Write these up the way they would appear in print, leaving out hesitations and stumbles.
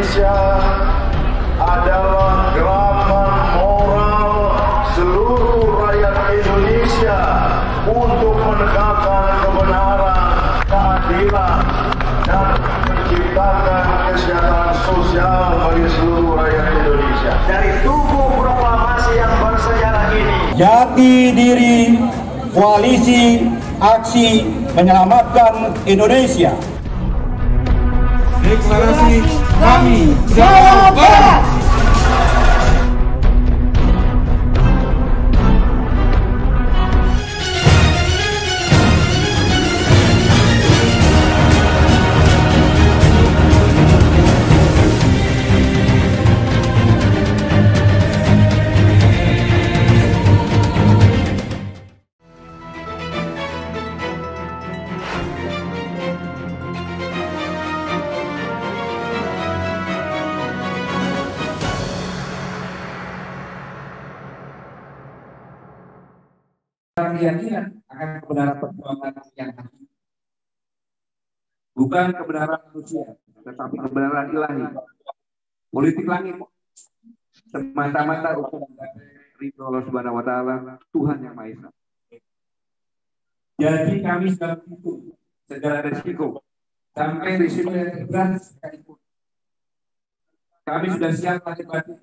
Indonesia adalah gerakan moral seluruh rakyat Indonesia untuk menegakkan kebenaran, keadilan, dan menciptakan kesejahteraan sosial bagi seluruh rakyat Indonesia. Dari tubuh proklamasi yang bersejarah ini, jati diri Koalisi Aksi Menyelamatkan Indonesia. Deklarasi kami Jawa Barat. Keyakinan akan kebenaran perjuangan yang hakiki, bukan kebenaran manusia, tetapi kebenaran ilahi. Politik langit semata-mata ukuran ridho Allah Subhanahu Wa Taala, Tuhan yang Maha Esa. Jadi kami sudah menghitung segala risiko, sampai risiko yang berat sekalipun. Kami sudah siap mati-mati,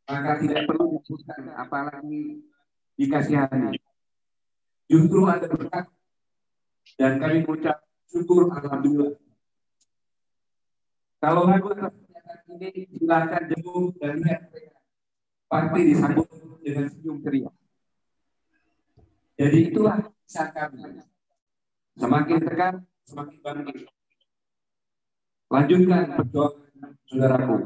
maka tidak perlu disebutkan, apalagi dikasihani. Justru ada berkat, dan kami mengucap syukur alhamdulillah. Kalau ragu atas pernyataan ini, silakan jenguk dan lihat mereka pasti disambut dengan senyum ceria. Jadi itulah kisah kami. Semakin tekan, semakin bangkit. Lanjutkan perjuangan saudaraku.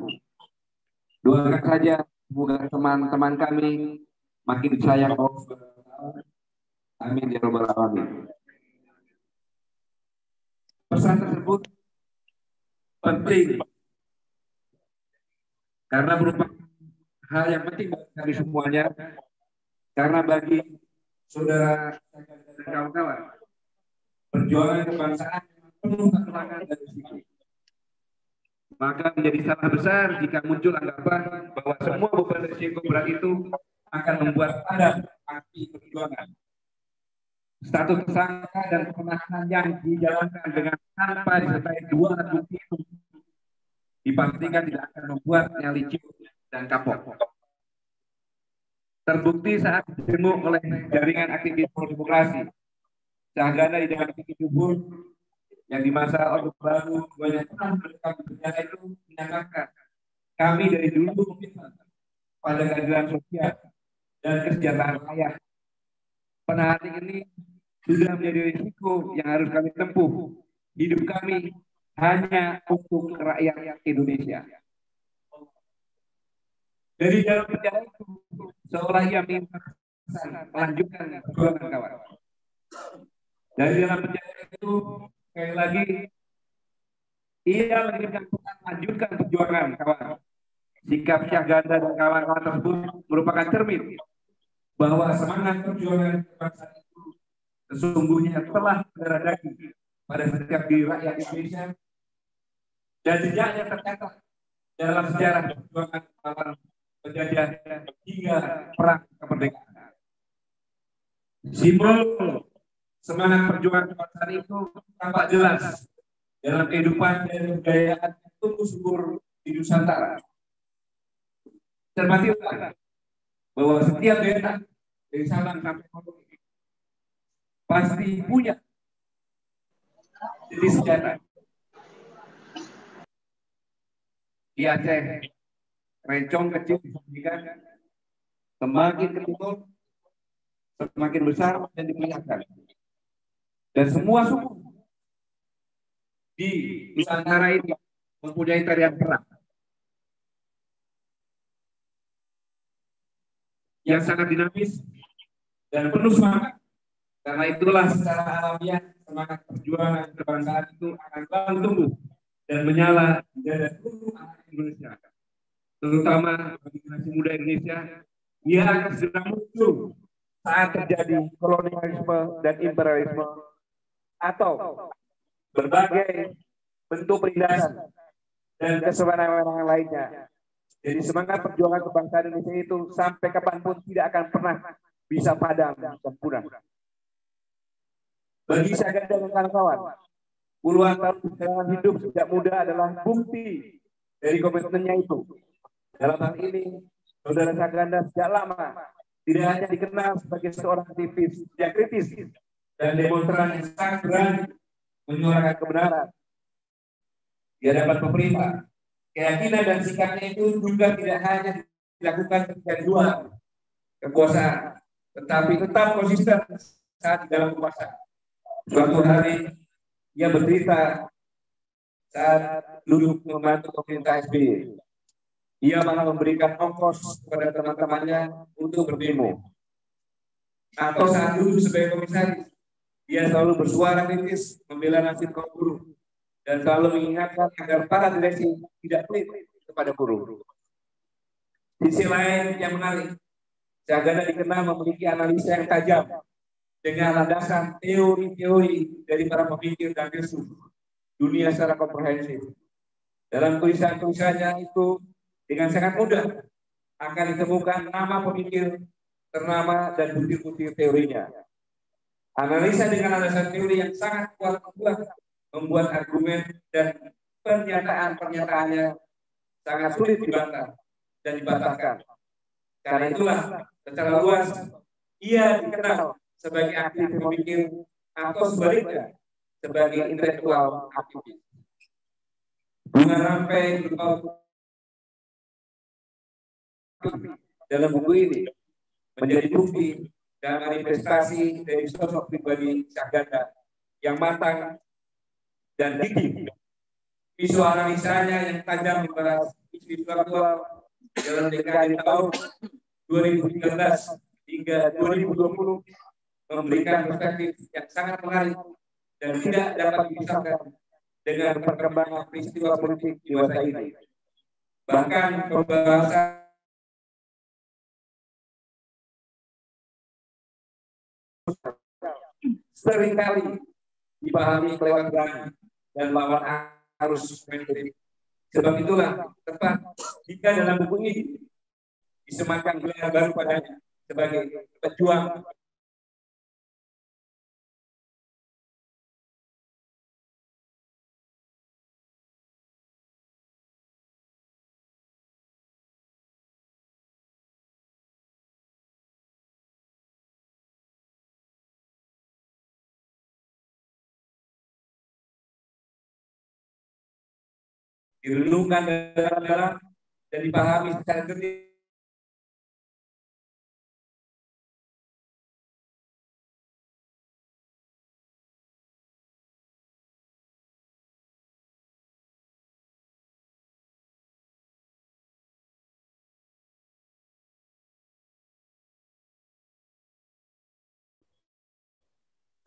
Doakan saja semoga teman-teman kami makin disayang Allah. Amin ya rabbal alamin. Pesan tersebut penting karena merupakan hal yang penting bagi kami semuanya, karena bagi saudara dan kawan-kawan, perjuangan kebangsaan penuh tantangan dan risiko. Maka menjadi salah besar jika muncul anggapan bahwa semua beban risiko berat itu akan membuat padat aksi perjuangan. Status tersangka dan penahanan yang dijalankan dengan tanpa disertai dua alat bukti itu dipastikan tidak akan membuatnya licin dan kapok. Terbukti saat didemo oleh jaringan aktivis pro-demokrasi, Cahgana di dalam Pikir Jubur yang di masa Orde Baru banyak pernah mendekam penjara itu menyatakan, kami dari dulu komitmen pada keadilan sosial dan kesejahteraan rakyat. Penahanan ini sudah menjadi risiko yang harus kami tempuh. Hidup kami hanya untuk rakyat Indonesia. Dari dalam penjara itu, seolah ia melanjutkan perjuangan kawan. Dari dalam penjara itu, sekali lagi, ia melanjutkan perjuangan kawan. Sikap Syahganda dan kawan-kawan tersebut merupakan cermin bahwa semangat perjuangan kebangsaan itu sesungguhnya telah berdarah daging pada setiap diri rakyat Indonesia, dan jejaknya tercatat dalam sejarah perjuangan melawan penjajah hingga perang kemerdekaan. Simbol semangat perjuangan kebangsaan itu tampak jelas dalam kehidupan dan kebudayaan yang tumbuh subur di Nusantara. Cermatilah bahwa setiap daerah dari Sabang sampai Merauke pasti punya jadi sejarah. Di Aceh, rencong kecil disembunyikan, semakin ke timur, semakin besar dan diperlihatkan. Dan semua suku di Nusantara ini mempunyai tarian perang yang sangat dinamis dan penuh semangat. Karena itulah secara alamiah semangat perjuangan kebangsaan itu akan selalu tumbuh dan menyala di dada seluruh anak Indonesia, terutama bagi generasi muda Indonesia. Ia akan segera muncul saat terjadi kolonialisme dan imperialisme atau berbagai bentuk penindasan dan kesewenang-wenangan lainnya. Jadi semangat perjuangan kebangsaan Indonesia itu sampai kapanpun tidak akan pernah bisa padam dan punah. Bagi Saganda dan kawan-kawan, puluhan tahun perjalanan hidup sejak muda adalah bukti dari komitmennya itu. Dalam hal ini, saudara Saganda sejak lama tidak hanya dikenal sebagai seorang aktivis yang kritis dan demonstran yang sangat berani menyuarakan kebenaran di hadapan pemerintah. Keyakinan dan sikapnya itu juga tidak hanya dilakukan ketika di luar kekuasaan, tetapi tetap konsisten saat di dalam kekuasaan. Suatu hari ia bercerita saat duduk membantu pemerintah SBY, ia malah memberikan ongkos kepada teman-temannya untuk berdemo. Atau saat duduk sebagai komisaris, ia selalu bersuara kritis membela nasib kaum buruh dan selalu mengingatkan agar para direksi tidak pelit kepada buruh. Sisi lain yang menarik, Saganda dikenal memiliki analisa yang tajam dengan landasan teori-teori dari para pemikir dan filsuf dunia secara komprehensif. Dalam tulisan-tulisannya itu dengan sangat mudah akan ditemukan nama pemikir ternama dan butir-butir teorinya. Analisa dengan landasan teori yang sangat kuat membuat argumen dan pernyataan-pernyataannya sangat sulit dibantah dan dibantahkan. Karena itulah secara luas ia dikenal sebagai aktivis pemikir atau sebaliknya sebagai intelektual aktivis. Bunga Rampai dalam buku ini menjadi bukti dan manifestasi dari sosok pribadi Saganda yang matang dan gigih. Visual analisanya yang tajam membahas isu-isu aktual dalam dekade tahun 2013 hingga 2020 memberikan perspektif yang sangat menarik dan tidak dapat dipisahkan dengan perkembangan peristiwa politik di masa ini. Bahkan pembahasan seringkali dipahami kelewat berani dan lawan arus politik. Sebab itulah tepat jika dalam buku ini disematkan gelar baru padanya sebagai pejuang direnungkan dalam dan dipahami secara jernih.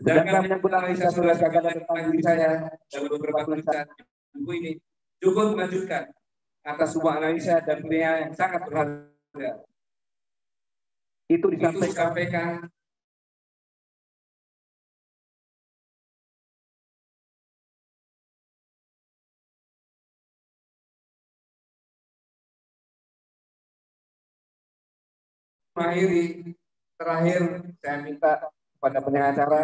Sedangkan menyangkut analisa saudara Saganda tentang diri saya dalam beberapa tulisan buku ini cukup mengejutkan atas sebuah analisa dan penilaian yang sangat berharga. Itu disampaikan terakhir saya minta kepada pengacara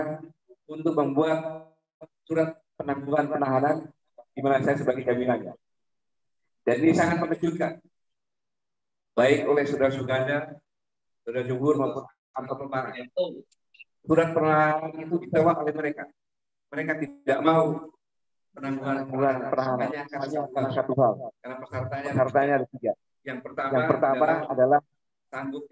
untuk membuat surat penangguhan penahanan di mana saya sebagai jaminannya. Dan ini sangat mengejutkan, baik oleh saudara Suganda, saudara Jugur maupun kantor Pemara. Surat penahanan itu ditolak oleh mereka. Mereka tidak mau penangguhan penahanan karena satu hal. Karena persyaratannya ada tiga. Yang pertama adalah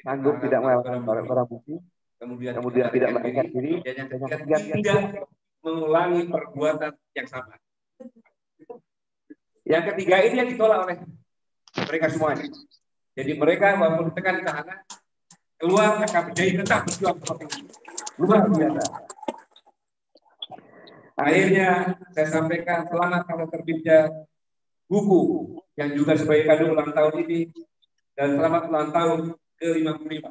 sanggup tidak melakukan barang bukti, kemudian tidak melarikan diri, dan yang ketiga tidak mengulangi perbuatan yang sama. Yang ketiga ini yang ditolak oleh mereka semuanya. Jadi mereka walaupun ditekan di tahanan, keluar KPJ tetap berjuang seperti ini. Luar biasa. Akhirnya saya sampaikan selamat karena terbitnya buku yang juga sebagai kado ulang tahun ini dan selamat ulang tahun ke-55.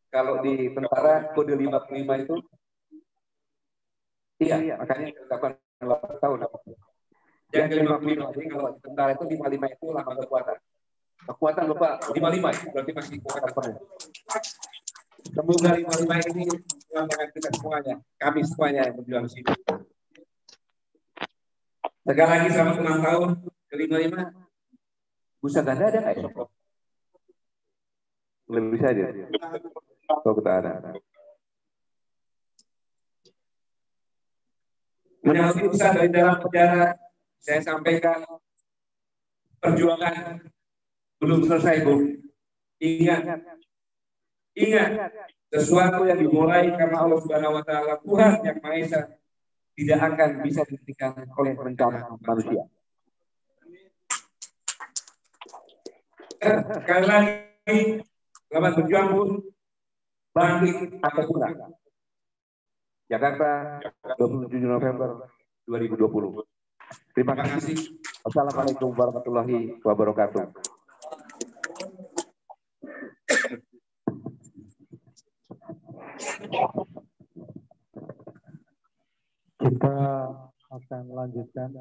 Kalau di tentara kode 55 itu iya, makanya 88 tahun. yang ke-55. Jadi kalau tentara itu 55 itu lambang kekuatan. Kekuatan Bapak 55 itu berarti masih kekuatan penuh. Semoga 55 ini melambangkan kita semuanya, kami semuanya yang berjuang di sini. Sekali lagi selamat ulang tahun ke-55. Busa Ganda ada nggak ya? Lebih bisa aja. Kalau kita ada. Menanggapi pesan dari dalam penjara, saya sampaikan perjuangan belum selesai, Bu. Ingat, sesuatu yang dimulai karena Allah Subhanahu Wa Taala, Tuhan yang Maha Esa, tidak akan bisa dihentikan oleh rencana manusia. Sekali lagi, selamat berjuang, Bu. Bangkit atau pulang. Jakarta, 27 November 2020. Terima kasih. Wassalamualaikum warahmatullahi wabarakatuh. Kita akan lanjutkan.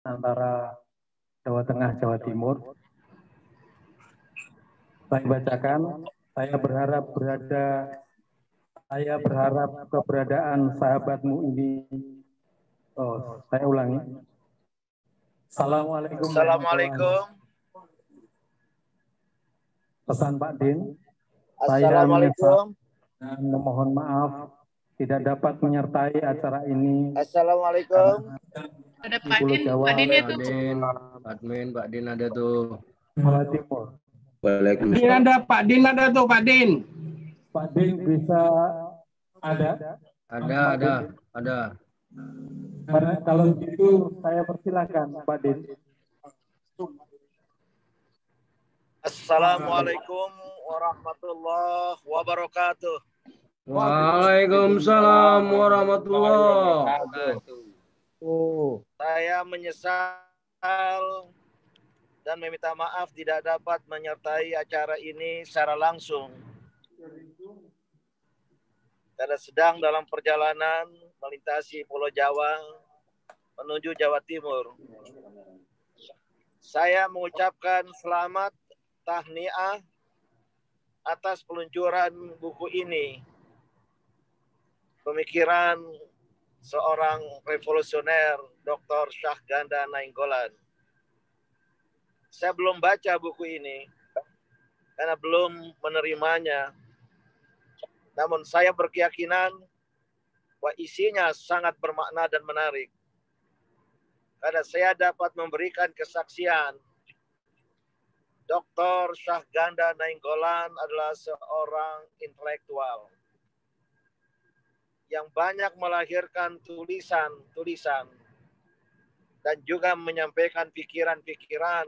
Antara Jawa Tengah, Jawa Timur. Saya bacakan, saya berharap keberadaan sahabatmu ini. Oh, saya ulangi. Assalamualaikum. Assalamualaikum. Pesan Pak Din. Assalamualaikum. Saya memohon maaf tidak dapat menyertai acara ini. Assalamualaikum. Ada Pak Din itu. Pak Din ada tuh. Jawa Timur. Waalaikumsalam. Pak Din ada tuh, Pak Din. Pak Din bisa ada? Ada. Kalau gitu saya persilakan Pak Din. Assalamualaikum warahmatullahi wabarakatuh. Waalaikumsalam warahmatullahi wabarakatuh. Saya menyesal dan meminta maaf tidak dapat menyertai acara ini secara langsung. Karena sedang dalam perjalanan melintasi Pulau Jawa menuju Jawa Timur. Saya mengucapkan selamat tahniah atas peluncuran buku ini. Pemikiran seorang revolusioner, Dr. Syahganda Nainggolan. Saya belum baca buku ini karena belum menerimanya. Namun saya berkeyakinan bahwa isinya sangat bermakna dan menarik. Karena saya dapat memberikan kesaksian Dr. Syahganda Nainggolan adalah seorang intelektual yang banyak melahirkan tulisan-tulisan dan juga menyampaikan pikiran-pikiran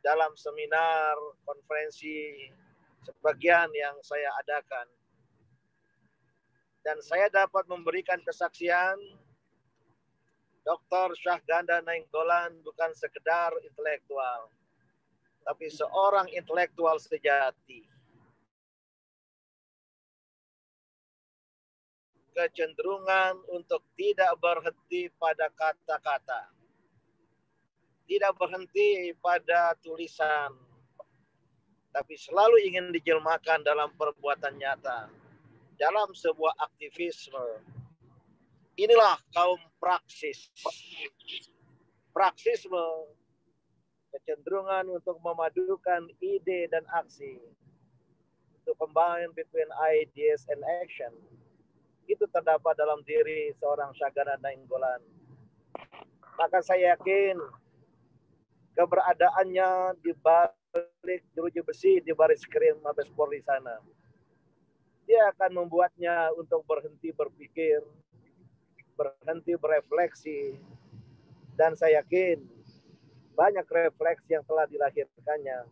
dalam seminar, konferensi, sebagian yang saya adakan. Dan saya dapat memberikan kesaksian Dr. Syahganda Nainggolan bukan sekedar intelektual, tapi seorang intelektual sejati. Kecenderungan untuk tidak berhenti pada kata-kata, tidak berhenti pada tulisan, tapi selalu ingin dijelmakan dalam perbuatan nyata, dalam sebuah aktivisme. Inilah kaum praksis. Praksisme, kecenderungan untuk memadukan ide dan aksi, to combine between ideas and action. Itu terdapat dalam diri seorang Syahganda Nainggolan. Maka saya yakin keberadaannya di balik jeruji besi di baris krim Mabes Polri sana, dia akan membuatnya untuk berhenti berpikir, berhenti berefleksi, dan saya yakin banyak refleksi yang telah dilahirkannya.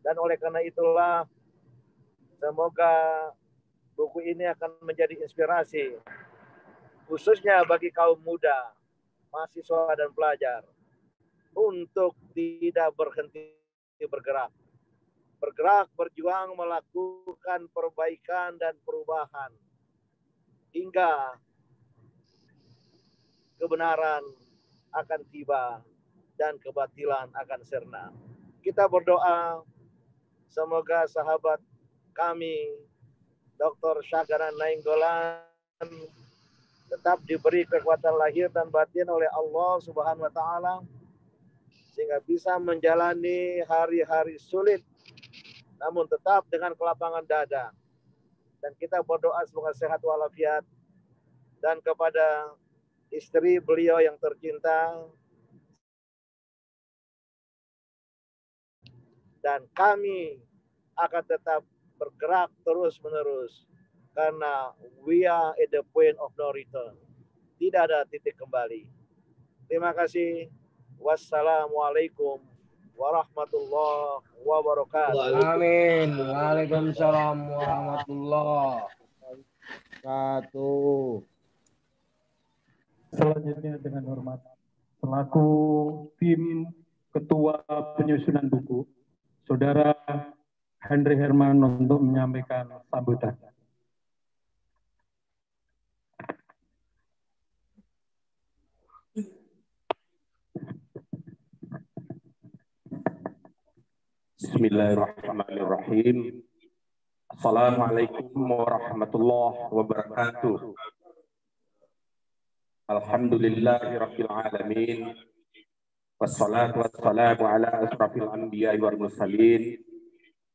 Dan oleh karena itulah, semoga buku ini akan menjadi inspirasi, khususnya bagi kaum muda mahasiswa dan pelajar untuk tidak berhenti bergerak. Bergerak, berjuang, melakukan perbaikan dan perubahan hingga kebenaran akan tiba dan kebatilan akan sirna. Kita berdoa semoga sahabat kami Dr. Syahganda Nainggolan tetap diberi kekuatan lahir dan batin oleh Allah Subhanahu wa taala sehingga bisa menjalani hari-hari sulit namun tetap dengan kelapangan dada. Dan kita berdoa semoga sehat walafiat dan kepada istri beliau yang tercinta dan kami akan tetap bergerak terus-menerus karena we are at the point of no return. Tidak ada titik kembali. Terima kasih. Wassalamualaikum warahmatullahi wabarakatuh. Amin. Waalaikumsalam warahmatullahi wabarakatuh. Selanjutnya dengan hormat selaku tim Ketua Penyusunan Buku, Saudara Henry Herman untuk menyampaikan sambutan. Bismillahirrahmanirrahim. Assalamualaikum warahmatullahi wabarakatuh. Alhamdulillahirabbil alamin. Wassalatu wassalamu ala asrafil anbiya'i wal mursalin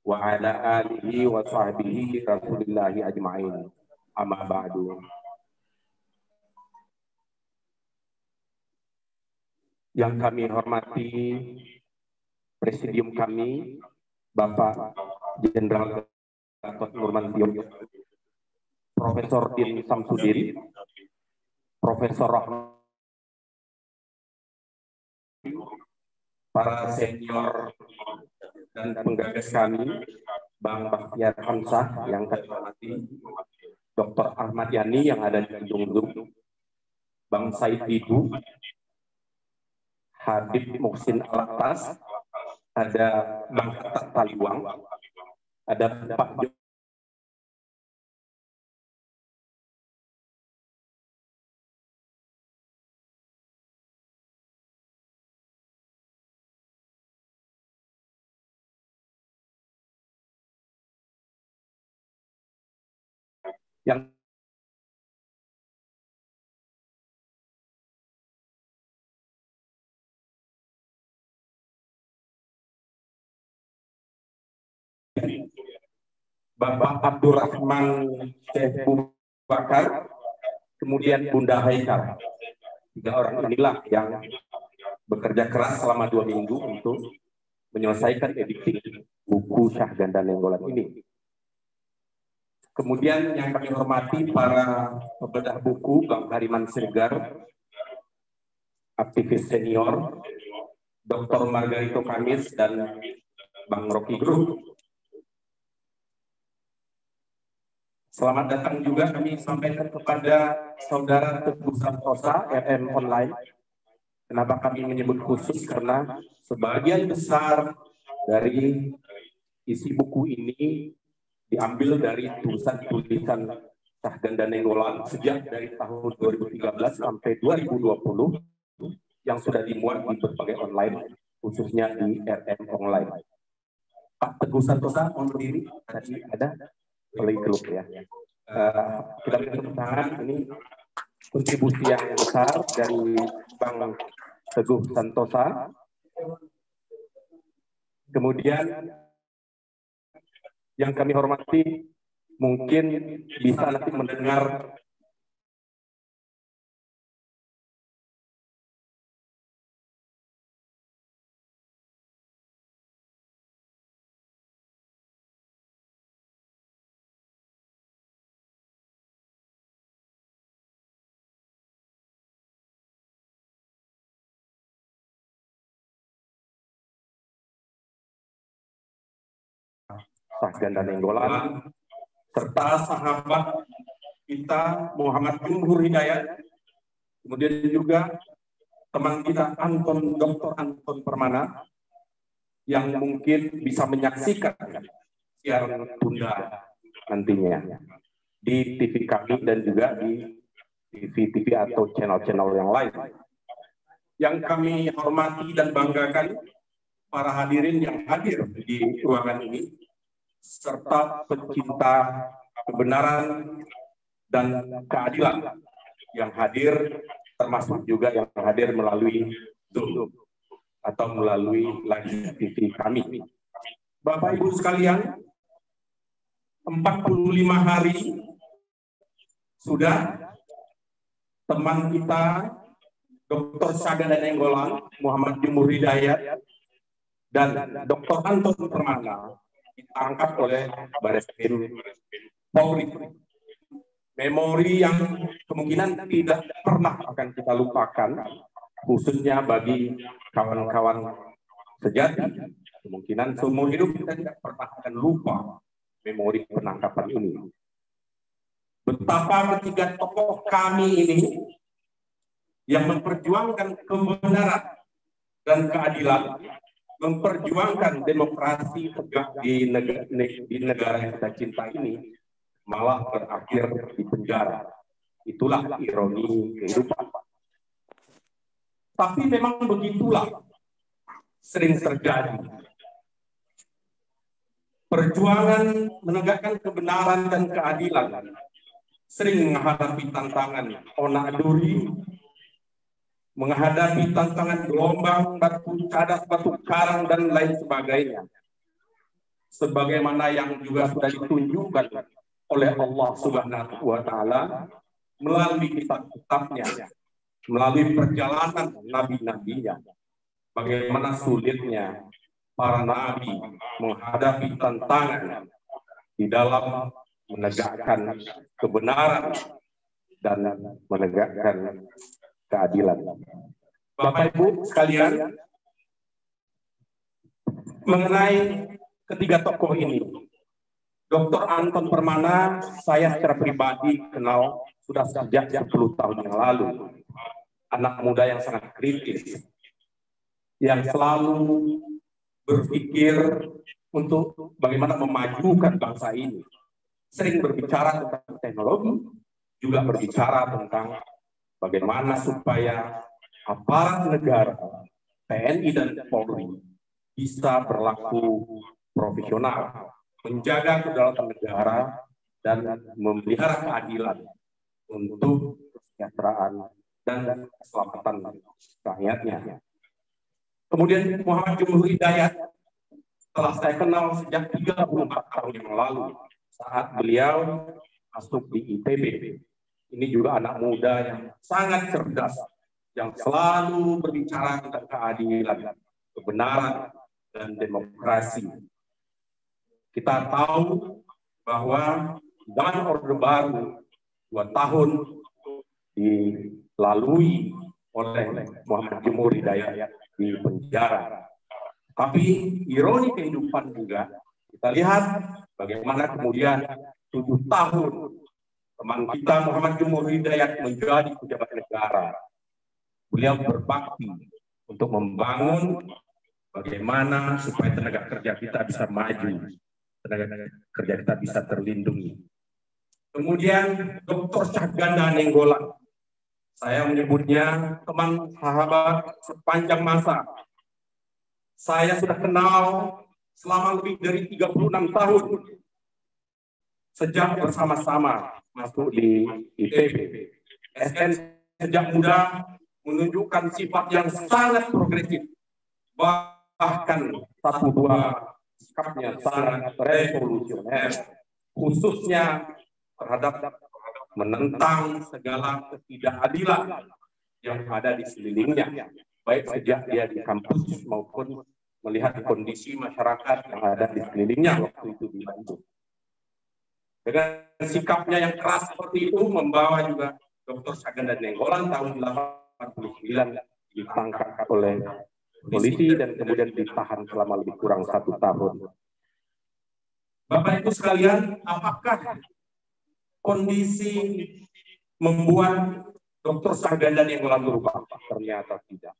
wa ala alihi wa sahbihi rasulillahi ajma'in. Amma ba'du. Yang kami hormati Presidium kami, Bapak Jenderal Gatot Nurmantio, Profesor Din Samsudin, Profesor Rahman, para senior dan penggagas kami, Bang Bakhtiar Hamzah yang kami hormati, Dr. Ahmad Yani yang ada di Zoom, Bang Said Didu, Habib Muhsin Alatas, ada Bang Hatta Taliwang, ada Pak yang Bapak Abdurrahman Syekh Bakar, kemudian Bunda Haikal. 3 orang inilah yang bekerja keras selama 2 minggu untuk menyelesaikan edisi buku Syahganda Nainggolan ini. Kemudian yang kami hormati para pembedah buku, Bang Hariman Siregar, aktivis senior, Dr. Margarito Kamis, dan Bang Rocky Group. Selamat datang juga kami sampaikan kepada Saudara Teguh Santosa, RM Online. Kenapa kami menyebut khusus? Karena sebagian besar dari isi buku ini diambil dari tulisan-tulisan Syahganda Nainggolan sejak dari tahun 2013 sampai 2020 yang sudah dimuat di berbagai online, khususnya di RM Online. Pak Teguh Santosa, mohon berdiri. Tadi ada oleh klub ya. Kita berikan tepuk tangan. Ini kontribusi yang besar dari Bang Teguh Santosa. Kemudian yang kami hormati, mungkin bisa nanti mendengar Syahganda Nainggolan, serta sahabat kita Muhammad Jumhur Hidayat, kemudian juga teman kita Dr. Anton Permana yang mungkin bisa menyaksikan siaran tunda nantinya di TV kami dan juga di TV atau channel-channel yang lain. Yang kami hormati dan banggakan para hadirin yang hadir di ruangan ini, serta pecinta kebenaran dan keadilan yang hadir, termasuk juga yang hadir melalui Zoom atau melalui live TV kami. Bapak Ibu sekalian, 45 hari sudah teman kita Dr. Saganda Nainggolan, Muhammad Jumur Hidayat, dan Dr. Anton Permana ditangkap oleh Bareskrim Polri. Memori yang kemungkinan tidak pernah akan kita lupakan, khususnya bagi kawan-kawan sejati. Kemungkinan seumur hidup kita tidak pernah akan lupa memori penangkapan ini. Betapa ketiga tokoh kami ini yang memperjuangkan kebenaran dan keadilan, memperjuangkan demokrasi tegak di negara yang kita cinta ini, malah berakhir di penjara. Itulah ironi kehidupan. Tapi memang begitulah sering terjadi. Perjuangan menegakkan kebenaran dan keadilan sering menghadapi tantangan onak duri, menghadapi tantangan gelombang, batu cadas, batu karang, dan lain sebagainya. Sebagaimana yang juga sudah ditunjukkan oleh Allah Subhanahu wa Ta'ala melalui kitab-kitabnya, melalui perjalanan nabi-nabinya, bagaimana sulitnya para nabi menghadapi tantangan di dalam menegakkan kebenaran dan menegakkan keadilan. Bapak Ibu sekalian, mengenai ketiga tokoh ini, Dr. Anton Permana saya secara pribadi kenal sudah sejak 10 tahun yang lalu. Anak muda yang sangat kritis, yang selalu berpikir untuk bagaimana memajukan bangsa ini. Sering berbicara tentang teknologi, juga berbicara tentang bagaimana supaya aparat negara, TNI dan Polri bisa berlaku profesional, menjaga kedaulatan negara, dan memelihara keadilan untuk kesejahteraan dan keselamatan rakyatnya. Kemudian Muhammad Jumur Hidayat telah saya kenal sejak 34 tahun yang lalu saat beliau masuk di ITB. Ini juga anak muda yang sangat cerdas, yang selalu berbicara tentang keadilan, kebenaran, dan demokrasi. Kita tahu bahwa dengan Orde Baru 2 tahun dilalui oleh Muhammad Jumur Hidayat di penjara. Tapi ironi kehidupan juga, kita lihat bagaimana kemudian 7 tahun teman kita Muhammad Jumur Hidayat menjadi pejabat negara. Beliau berbakti untuk membangun bagaimana supaya tenaga kerja kita bisa maju, tenaga kerja kita bisa terlindungi. Kemudian Dr. Saganda Nainggolan, saya menyebutnya teman sahabat sepanjang masa. Saya sudah kenal selama lebih dari 36 tahun sejak bersama-sama masuk di ITB. SN sejak muda menunjukkan sifat yang sangat progresif, bahkan 1-2 sikapnya sangat revolusioner, khususnya terhadap menentang segala ketidakadilan yang ada di sekelilingnya, baik sejak dia di kampus maupun melihat kondisi masyarakat yang ada di sekelilingnya waktu itu di Bandung. Dengan sikapnya yang keras seperti itu membawa juga Dr. Saganda Nainggolan tahun 1989 ditangkap oleh polisi dan kemudian ditahan selama lebih kurang 1 tahun. Bapak Ibu sekalian, apakah kondisi membuat Dr. Saganda Nainggolan berubah? Ternyata tidak.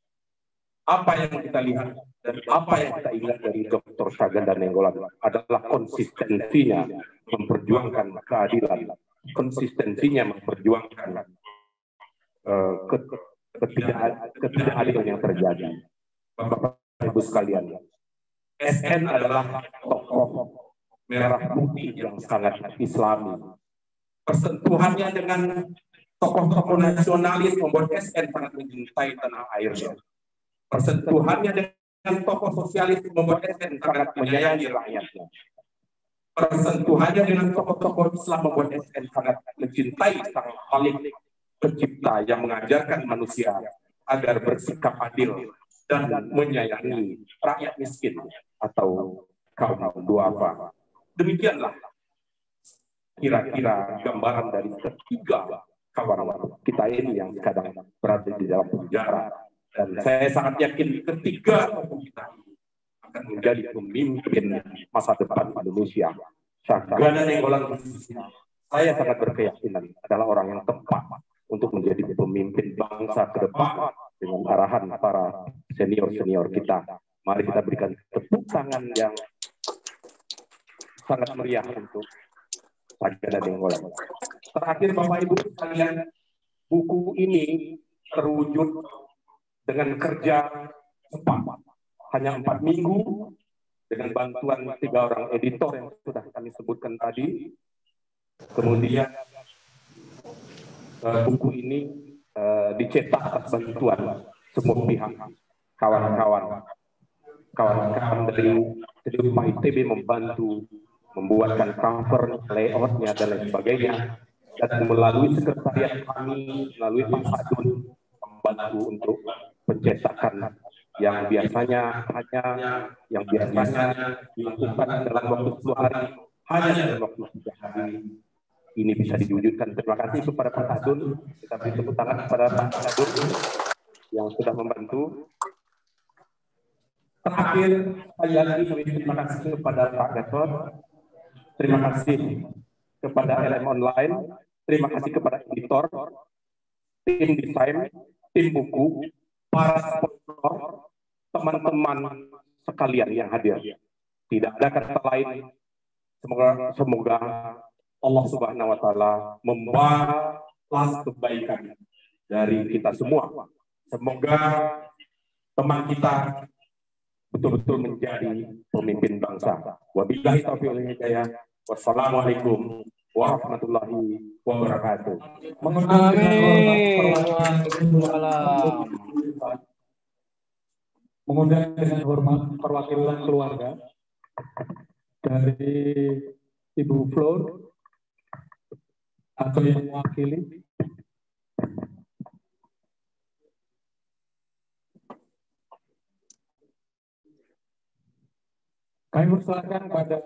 Apa yang kita lihat dan apa yang kita ingat dari Dr. Saganda Nainggolan adalah konsistensinya memperjuangkan keadilan, konsistensinya memperjuangkan ketidakadilan yang terjadi. Bapak Ibu sekalian, SN adalah tokoh merah putih yang sangat islami. Persentuhannya dengan tokoh-tokoh nasionalis membuat SN sangat mencintai tanah airnya. Persentuhannya dengan tokoh sosialis membuat SN sangat menyayangi rakyatnya. Persentuhannya dengan tokoh-tokoh Islam membuat SN sangat mencintai sang Khalik Pencipta yang mengajarkan manusia agar bersikap adil dan menyayangi rakyat miskin atau kaum duafa. Demikianlah kira-kira gambaran dari ketiga kawan kita ini yang kadang berada di dalam penjara. Dan saya sangat yakin ketiga tokoh kita akan menjadi pemimpin masa depan Indonesia. Saganda Nainggolan khususnya, saya sangat berkeyakinan adalah orang yang tepat untuk menjadi pemimpin bangsa ke depan dengan arahan para senior-senior kita. Mari kita berikan tepuk tangan yang sangat meriah untuk Saganda Nainggolan. Terakhir Bapak Ibu sekalian, buku ini terwujud dengan kerja cepat, hanya 4 minggu dengan bantuan 3 orang editor yang sudah kami sebutkan tadi. Kemudian buku ini dicetak atas bantuan semua pihak, kawan-kawan dari Pak ITB membantu membuatkan cover, layoutnya dan lain sebagainya, dan melalui sekretariat kami, melalui Pak Sadun membantu untuk pencetakan yang biasanya dilakukan dalam waktu 10 hari hanya dalam waktu 3 hari ini bisa diwujudkan. Terima kasih kepada Pak Sadun. Kita beri tepuk tangan kepada Pak Sadun yang sudah membantu. Terakhir, sekali lagi kami terima kasih kepada Pak Gatot, terima kasih kepada LM Online, terima kasih kepada editor, tim desain, tim buku, para sponsor, teman-teman sekalian yang hadir. Tidak ada kata lain. Semoga Allah Subhanahu wa Ta'ala membalas kebaikan dari kita semua. Semoga teman kita betul-betul menjadi pemimpin bangsa. Wabillahi taufiq wal hidayah. Wassalamualaikum warahmatullahi wabarakatuh. Mengundang dengan hormat perwakilan keluarga dari Ibu Flor atau yang mewakili. Kami persilakan pada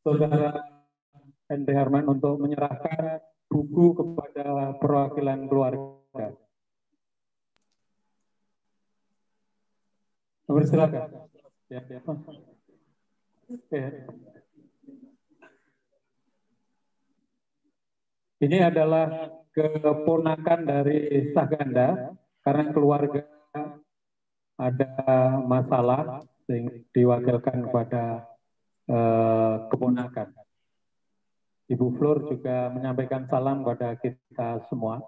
Saudara Henry Harman untuk menyerahkan buku kepada perwakilan keluarga. Persilakan. Ya. Ini adalah keponakan dari Saganda karena keluarga ada masalah sehingga diwakilkan kepada keponakan. Ibu Flor juga menyampaikan salam kepada kita semua.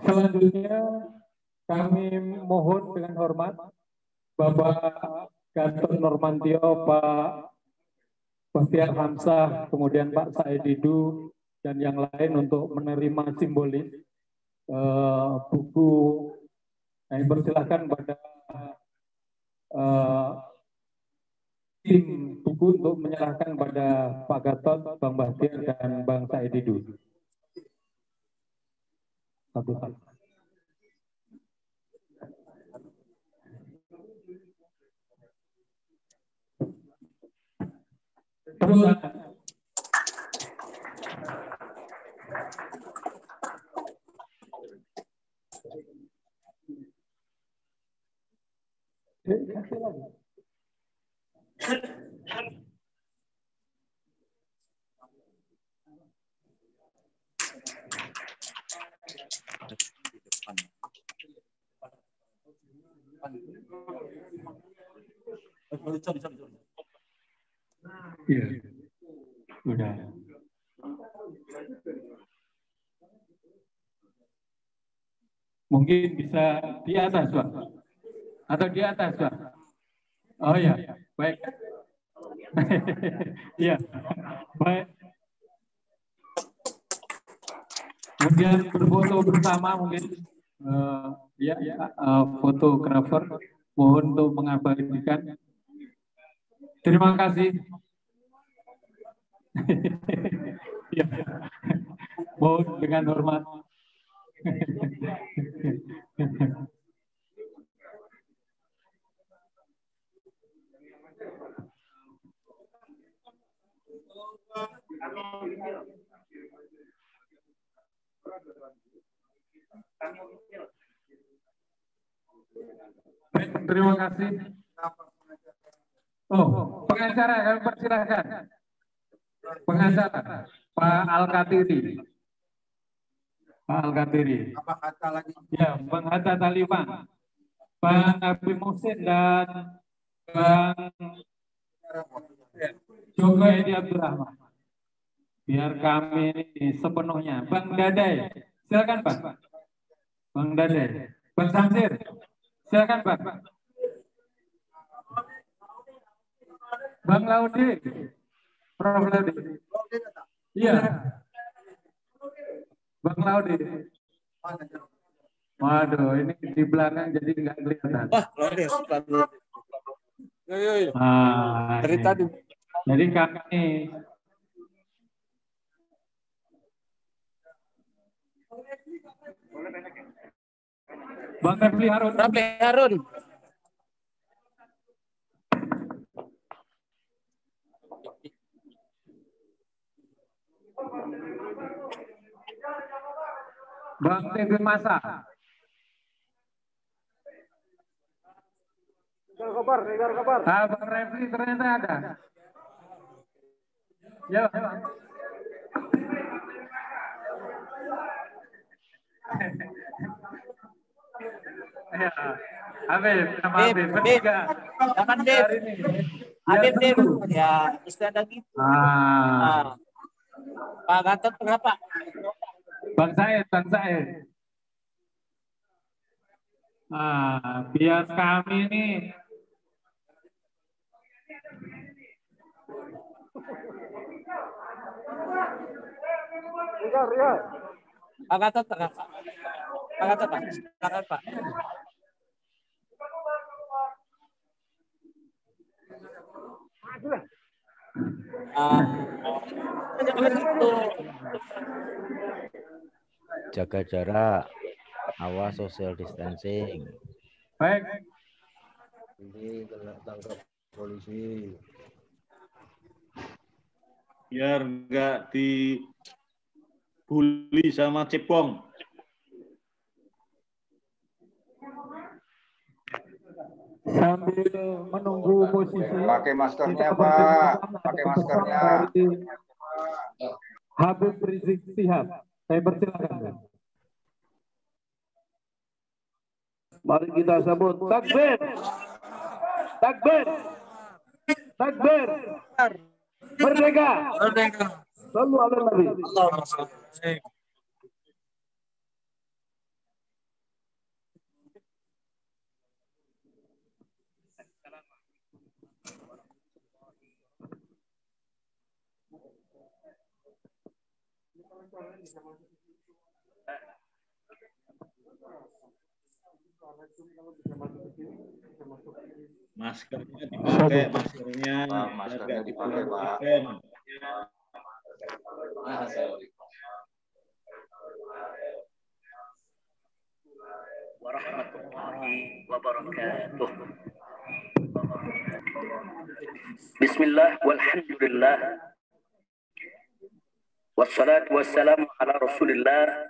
Selanjutnya kami mohon dengan hormat Bapak Gatot Nurmantio, Pak Bahtiar Hamzah, kemudian Pak Said Didu, dan yang lain untuk menerima simbolis buku. Kami persilahkan pada tim buku untuk menyerahkan pada Pak Gatot, Bang Bahtiar, dan Bang Said Didu. Satu-satu. Kasih lagi. Iya, udah. Mungkin bisa di atas, Pak. Atau di atas, Pak. Oh ya, baik. Iya, baik. Kemudian berfoto bersama mungkin fotografer mohon untuk mengabadikan. Terima kasih. Ya, mohon dengan hormat. Baik, terima kasih. Oh, pengacara kami persilahkan. Pengacara Pak Al-Katiri. Pak Al-Katiri. Ya, Bang Hatta Taliban, Bang Abi Muhsin dan Bang Joko Edi Abdurrahman. Biar kami ini sepenuhnya. Bang Dadai, silakan Pak. Bang Dadai. Bang Samsir, silakan Pak. Bang Laude, Prof. Laude. Iya. Bang Laude. Waduh, ini di belakang jadi nggak kelihatan. Wah, Laude. Dari tadi. Jadi kami Bang Refli Harun. Refli Harun. Bang Teguh Masa. Kabar. Bang Refli ternyata ada. Ya. Ya, Habib, sama Habib, bertiga. Jangan Habib. Habib, ya, istilah gitu. Pak Gatot kenapa? Bang Said. Biar kami ini Pak Gatot kenapa? Pak Gatot, Pak. Silakan, Pak. Jaga jarak, awas social distancing. Baik. Ini kena tangkap polisi. Biar nggak dibully sama Cepong. Sambil menunggu posisi. Pakai maskernya, Pak. Pakai maskernya. Habib Rizik Sihab. Saya persilakan. Mari kita sebut takbir. Takbir. Takbir. Merdeka. Merdeka. Sallu ala Nabi. Maskernya dipakai, maskernya dipakai, Pak. Warahmatullahi wabarakatuh. Bismillah walhamdulillah. Wassalatu wassalamu ala Rasulillah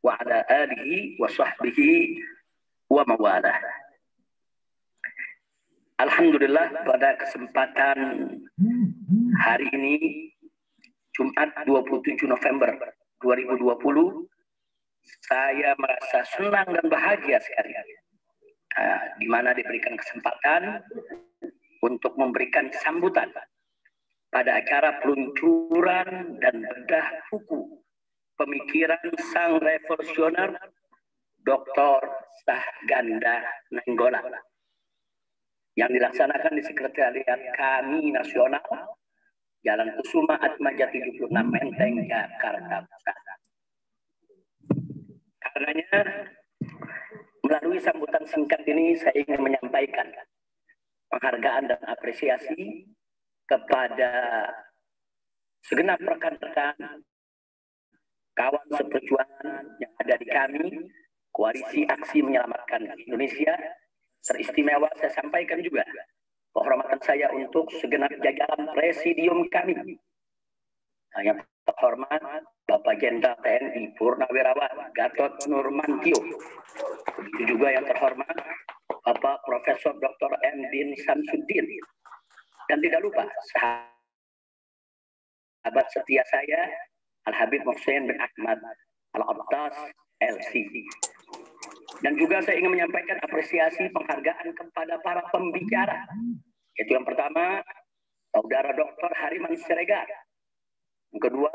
wa ala alihi wa sahbihi wa mawalah. Alhamdulillah pada kesempatan hari ini Jumat 27 November 2020 saya merasa senang dan bahagia sekali di mana diberikan kesempatan untuk memberikan sambutan pada acara peluncuran dan bedah buku pemikiran sang revolusioner Dr. Sahganda Nainggolan yang dilaksanakan di Sekretariat kami Nasional, Jalan Kusuma Atmaja 76 Menteng, Jakarta Pusat. Karenanya, melalui sambutan singkat ini saya ingin menyampaikan penghargaan dan apresiasi kepada segenap rekan-rekan kawan seperjuangan yang ada di kami, Koalisi Aksi Menyelamatkan Indonesia. Teristimewa saya sampaikan juga penghormatan saya untuk segenap jajaran presidium kami. Yang terhormat Bapak Jenderal TNI Purnawirawan Gatot Nurmantio. Begitu juga yang terhormat Bapak Profesor Dr. M. Din Samsudin. Dan tidak lupa sahabat setia saya Al-Habib Mohsen bin Ahmad Al-Abtas LC. Dan juga saya ingin menyampaikan apresiasi penghargaan kepada para pembicara. Yaitu yang pertama, Saudara Dr. Hariman Siregar. Yang kedua,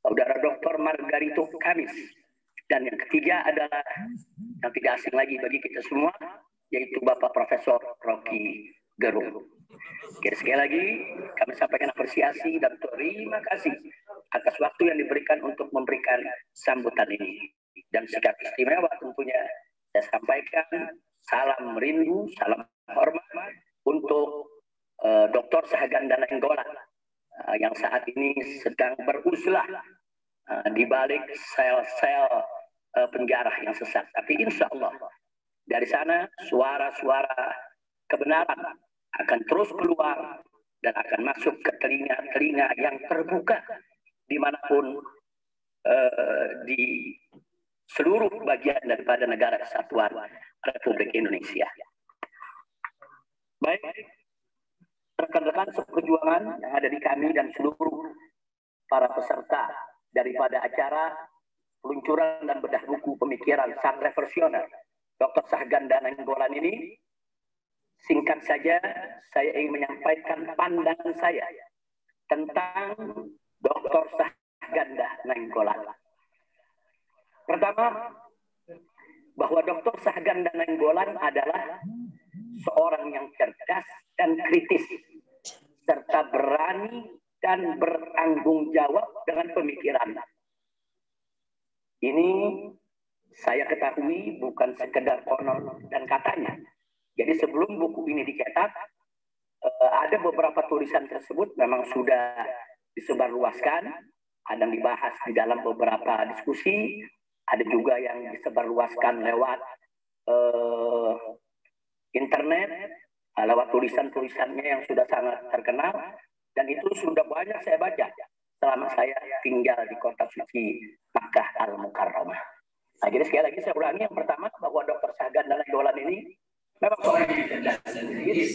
Saudara Dr. Margarito Kamis. Dan yang ketiga adalah yang tidak asing lagi bagi kita semua, yaitu Bapak Profesor Rocky Gerung. Oke, sekali lagi kami sampaikan apresiasi dan terima kasih atas waktu yang diberikan untuk memberikan sambutan ini. Dan sikap istimewa tentunya saya sampaikan salam rindu, salam hormat untuk Dr. Sahganda Nainggolan yang saat ini sedang beruzlah di balik sel-sel penjara yang sesat. Tapi insya Allah dari sana suara-suara kebenaran akan terus keluar dan akan masuk ke telinga-telinga yang terbuka dimanapun di seluruh bagian daripada negara kesatuan Republik Indonesia. Baik, rekan-rekan seperjuangan yang ada di kami dan seluruh para peserta daripada acara peluncuran dan bedah buku pemikiran sang revolusioner Dr. Sahganda Nainggolan ini, singkat saja saya ingin menyampaikan pandangan saya tentang Dr. Sahganda Nainggolan. Pertama, bahwa Dr. Sahganda Nainggolan adalah seorang yang cerdas dan kritis, serta berani dan bertanggung jawab dengan pemikiran. Ini saya ketahui bukan sekedar konon dan katanya. Jadi sebelum buku ini dicetak, ada beberapa tulisan tersebut memang sudah disebarluaskan, ada yang dibahas di dalam beberapa diskusi, ada juga yang disebarluaskan lewat internet, lewat tulisan-tulisannya yang sudah sangat terkenal, dan itu sudah banyak saya baca selama saya tinggal di kota suci Makkah Al-Mukarramah. Nah, jadi sekali lagi saya ulangi, yang pertama bahwa Dr. Sahganda Nainggolan ini memang seorang yang cerdas dan kritis,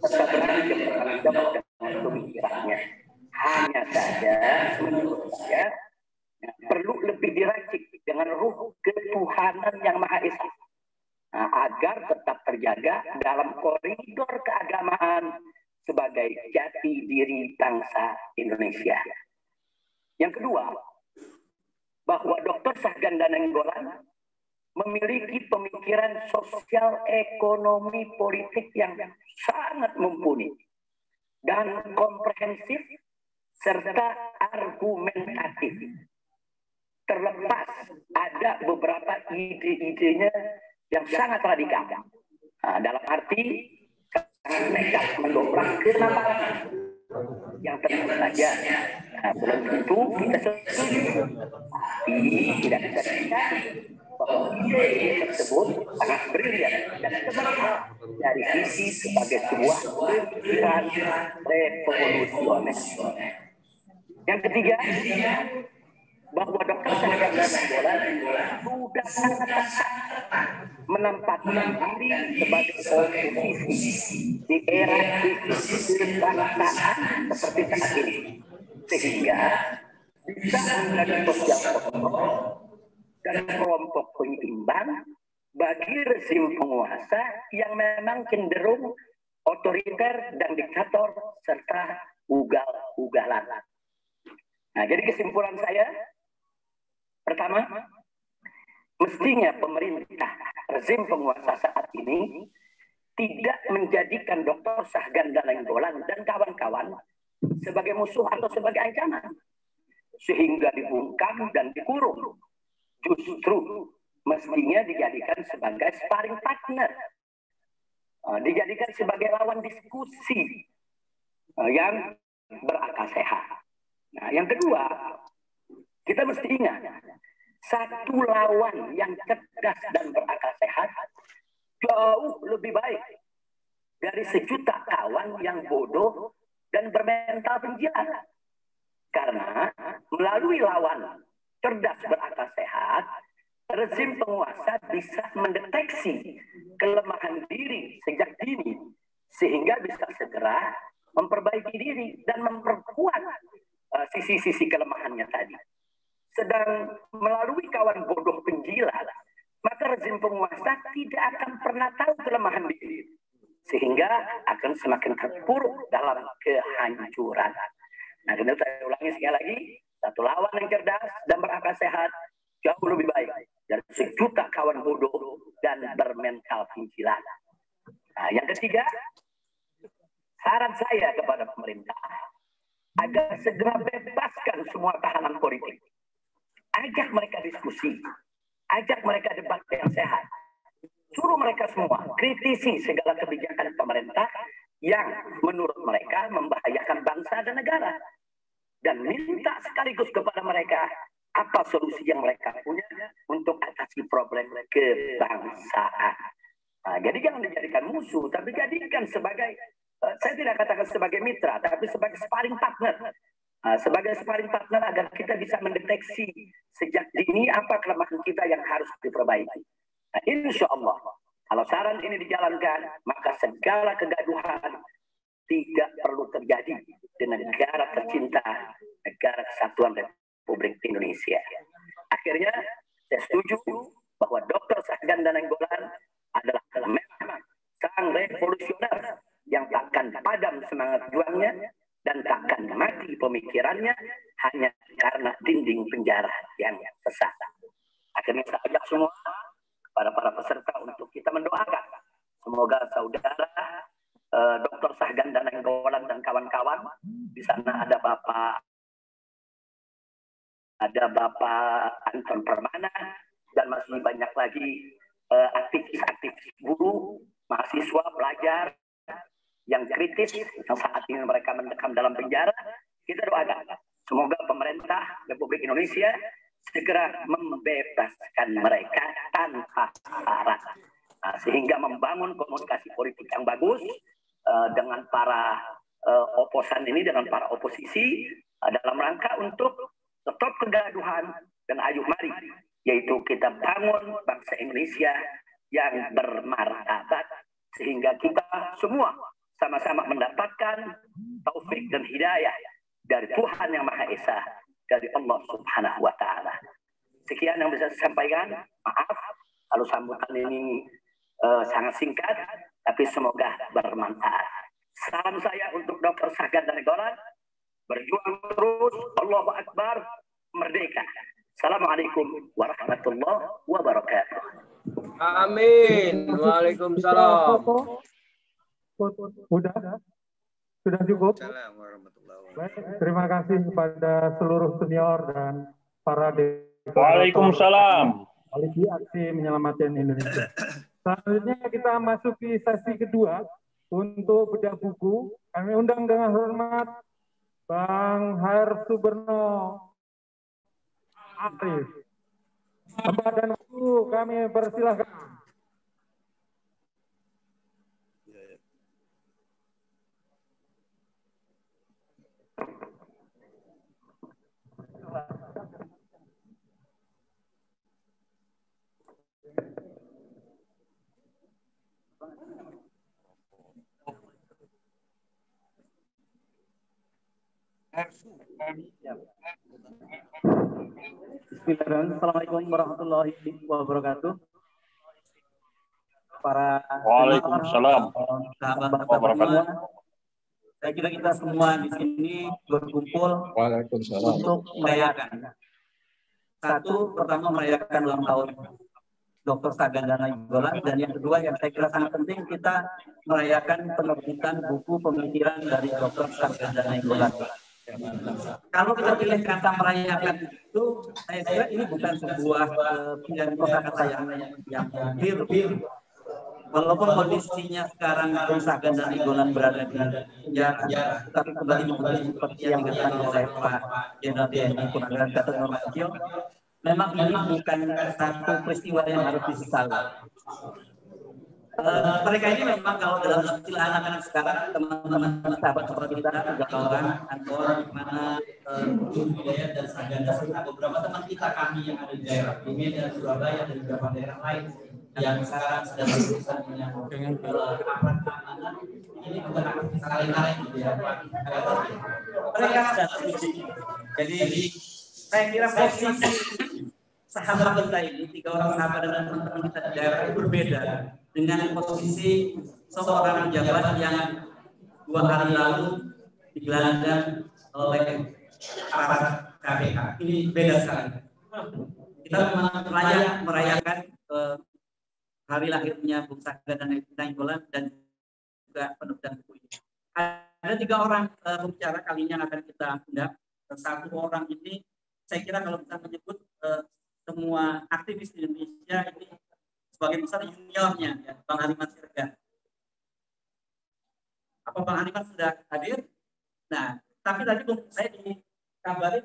serta berani bertanggung jawab dengan pemikirannya. Hanya saja menurut saya perlu lebih diracik dengan ruh ketuhanan yang Maha Esa, agar tetap terjaga dalam koridor keagamaan sebagai jati diri bangsa Indonesia. Yang kedua, bahwa Dr. Sahganda Nainggolan memiliki pemikiran sosial, ekonomi, politik yang sangat mumpuni dan komprehensif serta argumentatif. Terlepas ada beberapa ide-idenya yang sangat radikal. Dalam arti nekat mendobrak kenamaan yang tentu saja belum tentu kita setuju. Tidak bisa dikatakan bahwa ide tersebut sangat brilian dan sebenarnya dari sisi sebagai sebuah pemikiran revolusioner. Yang ketiga, bahwa Dr. Syahgan Nainggolan sudah sangat tepat menempatkan diri sebagai oposisi di era krisis kebangsaan seperti saat ini, sehingga bisa menjadi sosial kontrol dan kelompok penyeimbang bagi rezim penguasa yang memang cenderung otoriter dan diktator serta ugal-ugalan. Nah, jadi kesimpulan saya, pertama, mestinya pemerintah rezim penguasa saat ini tidak menjadikan Dr. Syahgan Nainggolan dan kawan-kawan sebagai musuh atau sebagai ancaman, sehingga dibungkam dan dikurung. Justru mestinya dijadikan sebagai sparring partner, dijadikan sebagai lawan diskusi yang berakal sehat. Nah, yang kedua, kita mesti ingat, satu lawan yang cerdas dan berakal sehat jauh lebih baik dari sejuta kawan yang bodoh dan bermental penjilat. Karena melalui lawan cerdas berakal sehat, rezim penguasa bisa mendeteksi kelemahan diri sejak dini, sehingga bisa segera memperbaiki diri dan memperkuat sisi-sisi kelemahannya tadi. Sedang melalui kawan bodoh penjilat, maka rezim penguasa tidak akan pernah tahu kelemahan diri, sehingga akan semakin terpuruk dalam kehancuran. Nah, kemudian saya ulangi sekali lagi, satu lawan yang cerdas dan berakal sehat jauh lebih baik dari sejuta kawan bodoh dan bermental penjilat. Nah, yang ketiga, saran saya kepada pemerintah agar segera bebaskan semua tahanan politik. Ajak mereka diskusi, ajak mereka debat yang sehat. Suruh mereka semua kritisi segala kebijakan pemerintah yang menurut mereka membahayakan bangsa dan negara. Dan minta sekaligus kepada mereka apa solusi yang mereka punya untuk atasi problem kebangsaan. Nah, jadi jangan dijadikan musuh, tapi jadikan sebagai, saya tidak katakan sebagai mitra, tapi sebagai sparring partner. Sebagai sparring partner agar kita bisa mendeteksi sejak dini apa kelemahan kita yang harus diperbaiki. Nah, insya Allah, kalau saran ini dijalankan, maka segala kegaduhan tidak perlu terjadi di negara tercinta, negara kesatuan Republik Indonesia. Akhirnya, saya setuju bahwa Dr. Syahgan Nainggolan adalah memang sang revolusioner yang takkan padam semangat juangnya dan takkan mati pemikirannya hanya karena dinding penjara yang sesat. Akhirnya saya ajak semua para peserta untuk kita mendoakan semoga saudara Dr. Syahgan Nainggolan dan kawan-kawan, di sana ada Bapak Anton Permana dan masih banyak lagi aktivis-aktivis buruh, mahasiswa, pelajar yang kritis yang saat ini mereka mendekam dalam penjara. Kita doakan semoga pemerintah Republik Indonesia segera membebaskan mereka tanpa syarat, sehingga membangun komunikasi politik yang bagus dengan para oposan ini, dengan para oposisi dalam rangka untuk stop kegaduhan dan ayo mari, yaitu kita bangun bangsa Indonesia yang bermartabat sehingga kita semua sama-sama mendapatkan taufik dan hidayah dari Tuhan Yang Maha Esa, dari Allah Subhanahu wa Ta'ala. Sekian yang bisa saya sampaikan. Maaf kalau sambutan ini sangat singkat, tapi semoga bermanfaat. Salam saya untuk Dr. Syahgan Nainggolan. Berjuang terus, Allahu Akbar, merdeka. Assalamualaikum warahmatullahi wabarakatuh. Amin. Waalaikumsalam. Sudah cukup. Baik, terima kasih kepada seluruh senior dan para Waalaikumsalam. Koalisi Aksi Menyelamatkan Indonesia. Selanjutnya kita masuki sesi kedua untuk bedah buku. Kami undang dengan hormat Bang Har Suberno Arif. Tempat dan waktu kami persilahkan. Bismillahirrahmanirrahim. Assalamualaikum warahmatullahi wabarakatuh. Para Waalaikumsalam sahabat wabarakatuh. saya kira kita semua di sini berkumpul untuk merayakan. Satu, pertama merayakan ulang tahun Dr. Saganda Nainggolan, dan yang kedua yang saya kira sangat penting, kita merayakan penerbitan buku pemikiran dari Dr. Saganda Nainggolan. Kalau kita pilih kata merayakan itu, saya kira ini bukan sebuah pilihan kata-kata yang bir. Walaupun kondisinya sekarang Dr. Saganda Nainggolan berada di penjara, tapi kembali menjadi seperti yang dikatakan oleh Pak Jenderal TNI Purnawirawan Gatot Nurmantio, memang ini bukan satu peristiwa yang harus disesali. Mereka ini memang kalau dalam istilah anak-anak sekarang, teman-teman sahabat seperti kita, 3 orang, Anton, mana Hidayat dan Saganda, serta beberapa teman kita kami yang ada di daerah Medan, Surabaya, dan beberapa daerah lain yang sekarang sedang berurusan dengan aparat keamanan, ini bukan aktivitas kaleng-kaleng gitu ya Pak. Mereka sudah setuju. Jadi saya kira posisi sahabat kita ini, 3 orang sahabat dan teman-teman kita di daerah itu berbeda dengan posisi seorang pejabat yang 2 hari lalu digelandang oleh aparat KPK. Ini beda sekali. Kita memang merayakan hari lahirnya Bung Saganda Nainggolan dan juga penerbitan buku ini. Ada 3 orang pembicara kali ini yang akan kita undang. 1 orang ini saya kira kalau kita menyebut semua aktivis di Indonesia ini sebagai misalnya juniornya, ya, Bang Hariman Siregar. Apa Bang Hariman sudah hadir? Nah, tapi tadi saya dikabari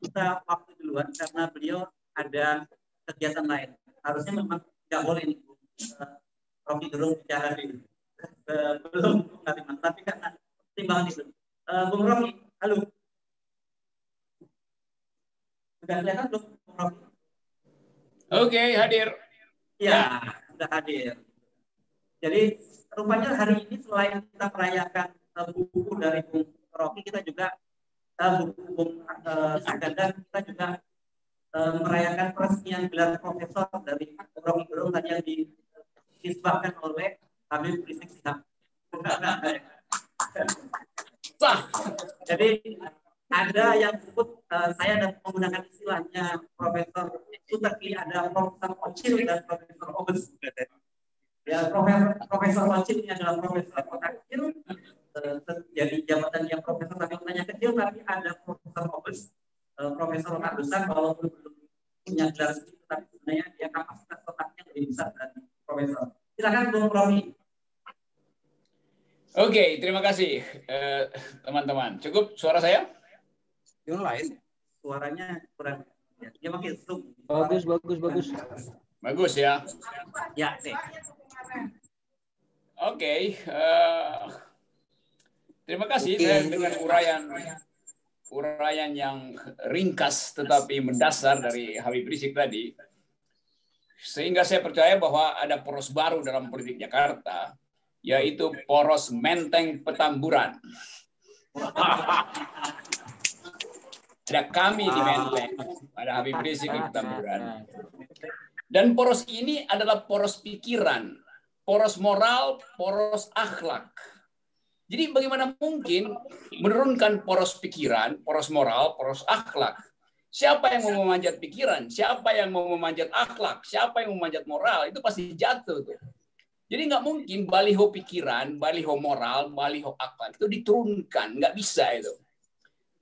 kita waktu duluan karena beliau ada kegiatan lain. Harusnya memang tidak boleh nih Rocky Gerung bicara di belum Bung Hariman, tapi karena pertimbangan itu. Bung Rocky, halo. Sudah kelihatan belum Bung Rocky? Oke, hadir. Ya, sudah hadir. Jadi rupanya hari ini selain kita merayakan buku dari Bung Rocky, kita juga buku Bung Saganda, kita juga merayakan peresmian gelar profesor dari Rocky Gerung tadi yang disebabkan oleh Habib Rizik Sihab. Jadi ada yang sebut, saya ada menggunakan istilahnya Profesor Sutaki, ada Profesor Ocil dan Profesor Obes. Ya, Profesor Ocil ini adalah Profesor kecil, jadi jabatan yang profesor tapi namanya kecil, tapi ada Profesor Obes, Profesor otak besar walaupun belum punya gelar segitu, tapi sebenarnya dia kapasitas otaknya lebih besar dari Profesor. Silakan Bung Romi. Oke, terima kasih teman-teman. Cukup suara saya? Yang lain suaranya kurang, ya, dia makin zoom. Bagus. Bagus ya. Ya, sih. Oke, terima kasih. Saya dengan uraian yang ringkas tetapi mendasar dari Habib Rizik tadi, sehingga saya percaya bahwa ada poros baru dalam politik Jakarta, yaitu poros Menteng Petamburan. Ada kami di Menteng, ada Habib Rizik di Petamburan. Dan poros ini adalah poros pikiran, poros moral, poros akhlak. Jadi bagaimana mungkin menurunkan poros pikiran, poros moral, poros akhlak? Siapa yang mau memanjat pikiran? Siapa yang mau memanjat akhlak? Siapa yang mau memanjat moral? Itu pasti jatuh tuh. Jadi nggak mungkin baliho pikiran, baliho moral, baliho akhlak itu diturunkan, nggak bisa itu.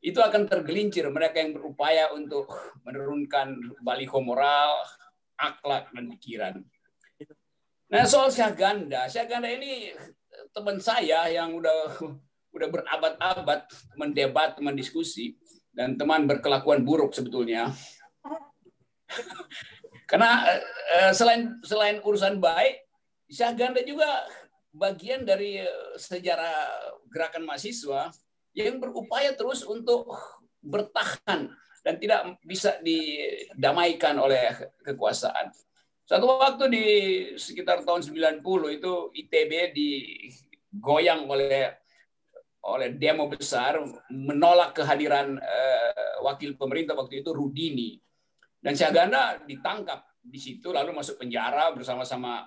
Itu akan tergelincir mereka yang berupaya untuk menurunkan baliho moral, akhlak, dan pikiran. Nah, soal Saganda ini teman saya yang udah berabad-abad mendebat, mendiskusi, dan teman berkelakuan buruk sebetulnya. Karena selain urusan baik, Saganda juga bagian dari sejarah gerakan mahasiswa yang berupaya terus untuk bertahan dan tidak bisa didamaikan oleh kekuasaan. Satu waktu di sekitar tahun 90 itu ITB digoyang oleh oleh demo besar menolak kehadiran wakil pemerintah waktu itu Rudini. Dan Syahganda ditangkap di situ lalu masuk penjara bersama-sama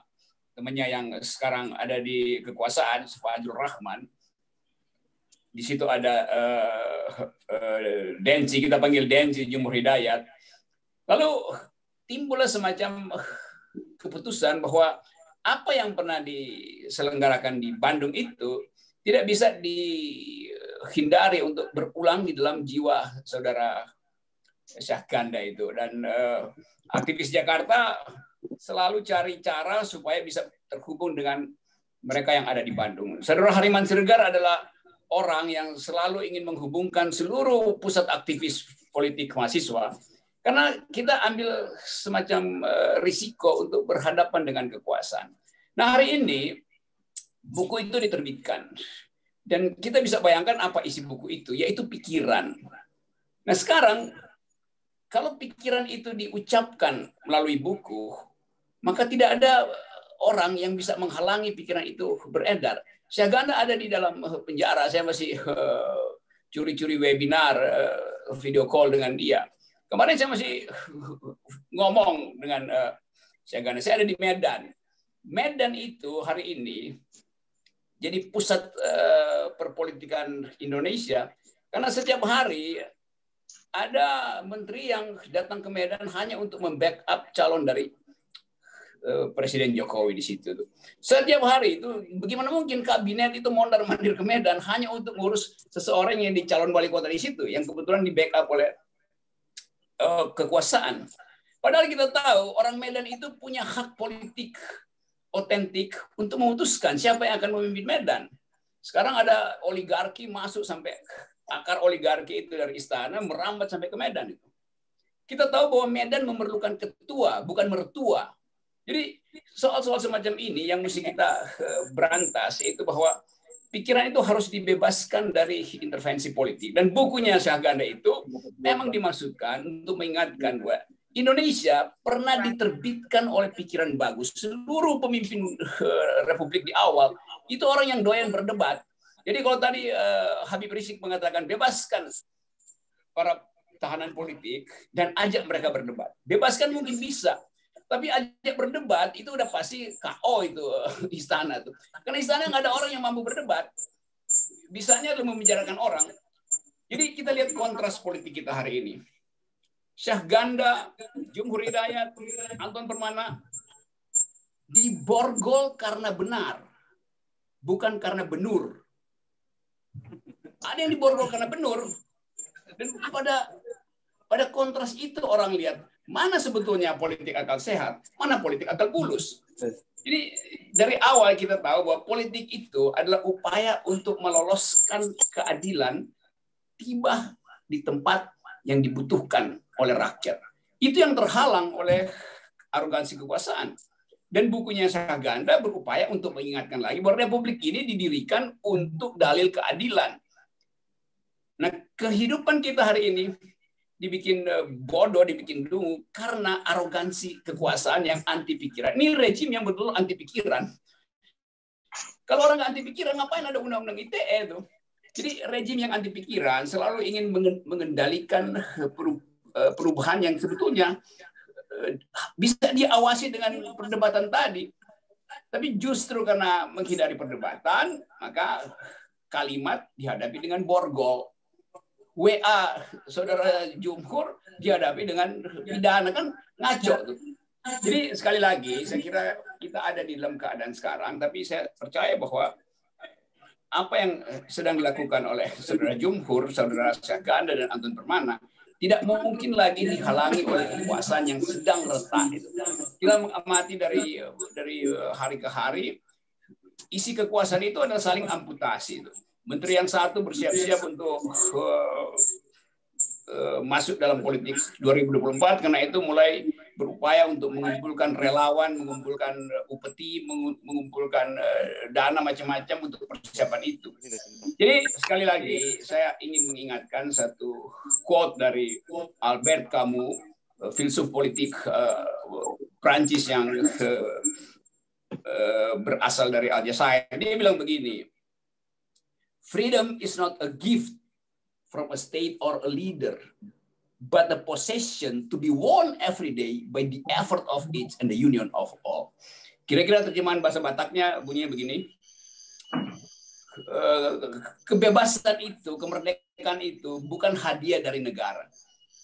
temannya yang sekarang ada di kekuasaan, Fajrul Rahman. Di situ ada Denci, kita panggil Denci Jumhur Hidayat. Lalu timbullah semacam keputusan bahwa apa yang pernah diselenggarakan di Bandung itu tidak bisa dihindari untuk berulang di dalam jiwa saudara Syahganda itu. Dan aktivis Jakarta selalu cari cara supaya bisa terhubung dengan mereka yang ada di Bandung. Saudara Hariman Siregar adalah orang yang selalu ingin menghubungkan seluruh pusat aktivis politik mahasiswa, karena kita ambil semacam risiko untuk berhadapan dengan kekuasaan. Nah, hari ini buku itu diterbitkan dan kita bisa bayangkan apa isi buku itu, yaitu pikiran. Nah, sekarang kalau pikiran itu diucapkan melalui buku, maka tidak ada orang yang bisa menghalangi pikiran itu beredar. Syahganda ada di dalam penjara, saya masih curi-curi webinar, video call dengan dia. Kemarin saya masih ngomong dengan Syahganda, saya ada di Medan. Medan itu hari ini jadi pusat perpolitikan Indonesia, karena setiap hari ada menteri yang datang ke Medan hanya untuk membackup calon dari Presiden Jokowi di situ. Setiap hari itu, bagaimana mungkin kabinet itu mondar-mandir ke Medan hanya untuk ngurus seseorang yang di calon wali kota di situ, yang kebetulan di backup oleh kekuasaan. Padahal kita tahu orang Medan itu punya hak politik otentik untuk memutuskan siapa yang akan memimpin Medan. Sekarang ada oligarki masuk sampai akar oligarki itu dari istana merambat sampai ke Medan itu. Kita tahu bahwa Medan memerlukan ketua, bukan mertua. Jadi soal-soal semacam ini yang mesti kita berantas, yaitu bahwa pikiran itu harus dibebaskan dari intervensi politik. Dan bukunya Syahganda itu memang dimaksudkan untuk mengingatkan bahwa Indonesia pernah diterbitkan oleh pikiran bagus. Seluruh pemimpin republik di awal itu orang yang doyan berdebat. Jadi kalau tadi Habib Rizik mengatakan bebaskan para tahanan politik dan ajak mereka berdebat. Bebaskan mungkin bisa. Tapi ajak berdebat itu udah pasti KO itu istana tuh. Karena istana nggak ada orang yang mampu berdebat. Bisanya adalah membicarakan orang. Jadi kita lihat kontras politik kita hari ini. Syahganda, Jumhur Hidayat, Anton Permana diborgol karena benar, bukan karena benur. Ada yang diborgol karena benur. Dan pada kontras itu orang lihat mana sebetulnya politik akal sehat, mana politik akal bulus. Jadi dari awal kita tahu bahwa politik itu adalah upaya untuk meloloskan keadilan tiba di tempat yang dibutuhkan oleh rakyat. Itu yang terhalang oleh arogansi kekuasaan. Dan bukunya Syahganda berupaya untuk mengingatkan lagi bahwa republik ini didirikan untuk dalil keadilan. Nah, kehidupan kita hari ini dibikin bodoh, dibikin dungu karena arogansi kekuasaan yang anti pikiran. Ini rejim yang betul anti pikiran. Kalau orang nggak anti pikiran, ngapain ada undang-undang ITE itu? Jadi rejim yang anti pikiran selalu ingin mengendalikan perubahan yang sebetulnya bisa diawasi dengan perdebatan tadi. Tapi justru karena menghindari perdebatan, maka kalimat dihadapi dengan borgol. WA saudara Jumhur dihadapi dengan pidana, kan ngaco tuh. Jadi sekali lagi saya kira kita ada di dalam keadaan sekarang, tapi saya percaya bahwa apa yang sedang dilakukan oleh saudara Jumhur, saudara Syahganda dan Anton Permana tidak mungkin lagi dihalangi oleh kekuasaan yang sedang retak itu. Kita mengamati dari hari ke hari, isi kekuasaan itu adalah saling amputasi itu. Menteri yang satu bersiap-siap untuk masuk dalam politik 2024, karena itu mulai berupaya untuk mengumpulkan relawan, mengumpulkan upeti, mengumpulkan dana macam-macam untuk persiapan itu. Jadi sekali lagi saya ingin mengingatkan satu quote dari Albert Camus, filsuf politik Prancis yang berasal dari Aljazair. Dia bilang begini, Freedom is not a gift from a state or a leader, but the possession to be won every day by the effort of each and the union of all. Kira-kira terjemahan bahasa Bataknya bunyinya begini. Kebebasan itu, kemerdekaan itu bukan hadiah dari negara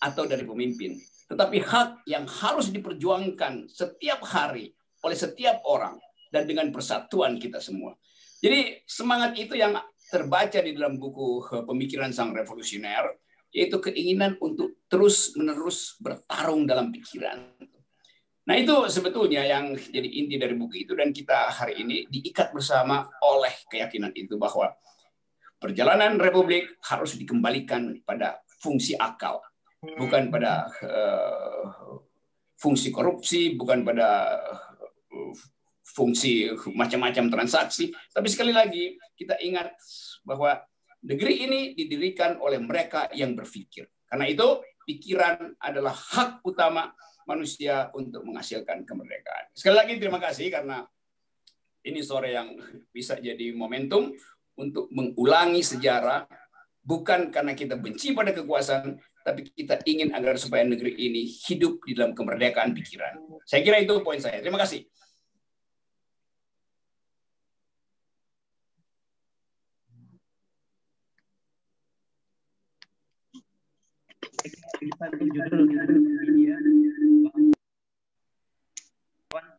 atau dari pemimpin, tetapi hak yang harus diperjuangkan setiap hari oleh setiap orang dan dengan persatuan kita semua. Jadi semangat itu yang terbaca di dalam buku Pemikiran Sang Revolusioner, yaitu keinginan untuk terus-menerus bertarung dalam pikiran. Nah, itu sebetulnya yang jadi inti dari buku itu, dan kita hari ini diikat bersama oleh keyakinan itu bahwa perjalanan republik harus dikembalikan pada fungsi akal, bukan pada fungsi korupsi, bukan pada fungsi macam-macam transaksi. Tapi sekali lagi kita ingat bahwa negeri ini didirikan oleh mereka yang berpikir. Karena itu pikiran adalah hak utama manusia untuk menghasilkan kemerdekaan. Sekali lagi terima kasih karena ini sore yang bisa jadi momentum untuk mengulangi sejarah, bukan karena kita benci pada kekuasaan, tapi kita ingin agar supaya negeri ini hidup di dalam kemerdekaan pikiran. Saya kira itu poin saya. Terima kasih.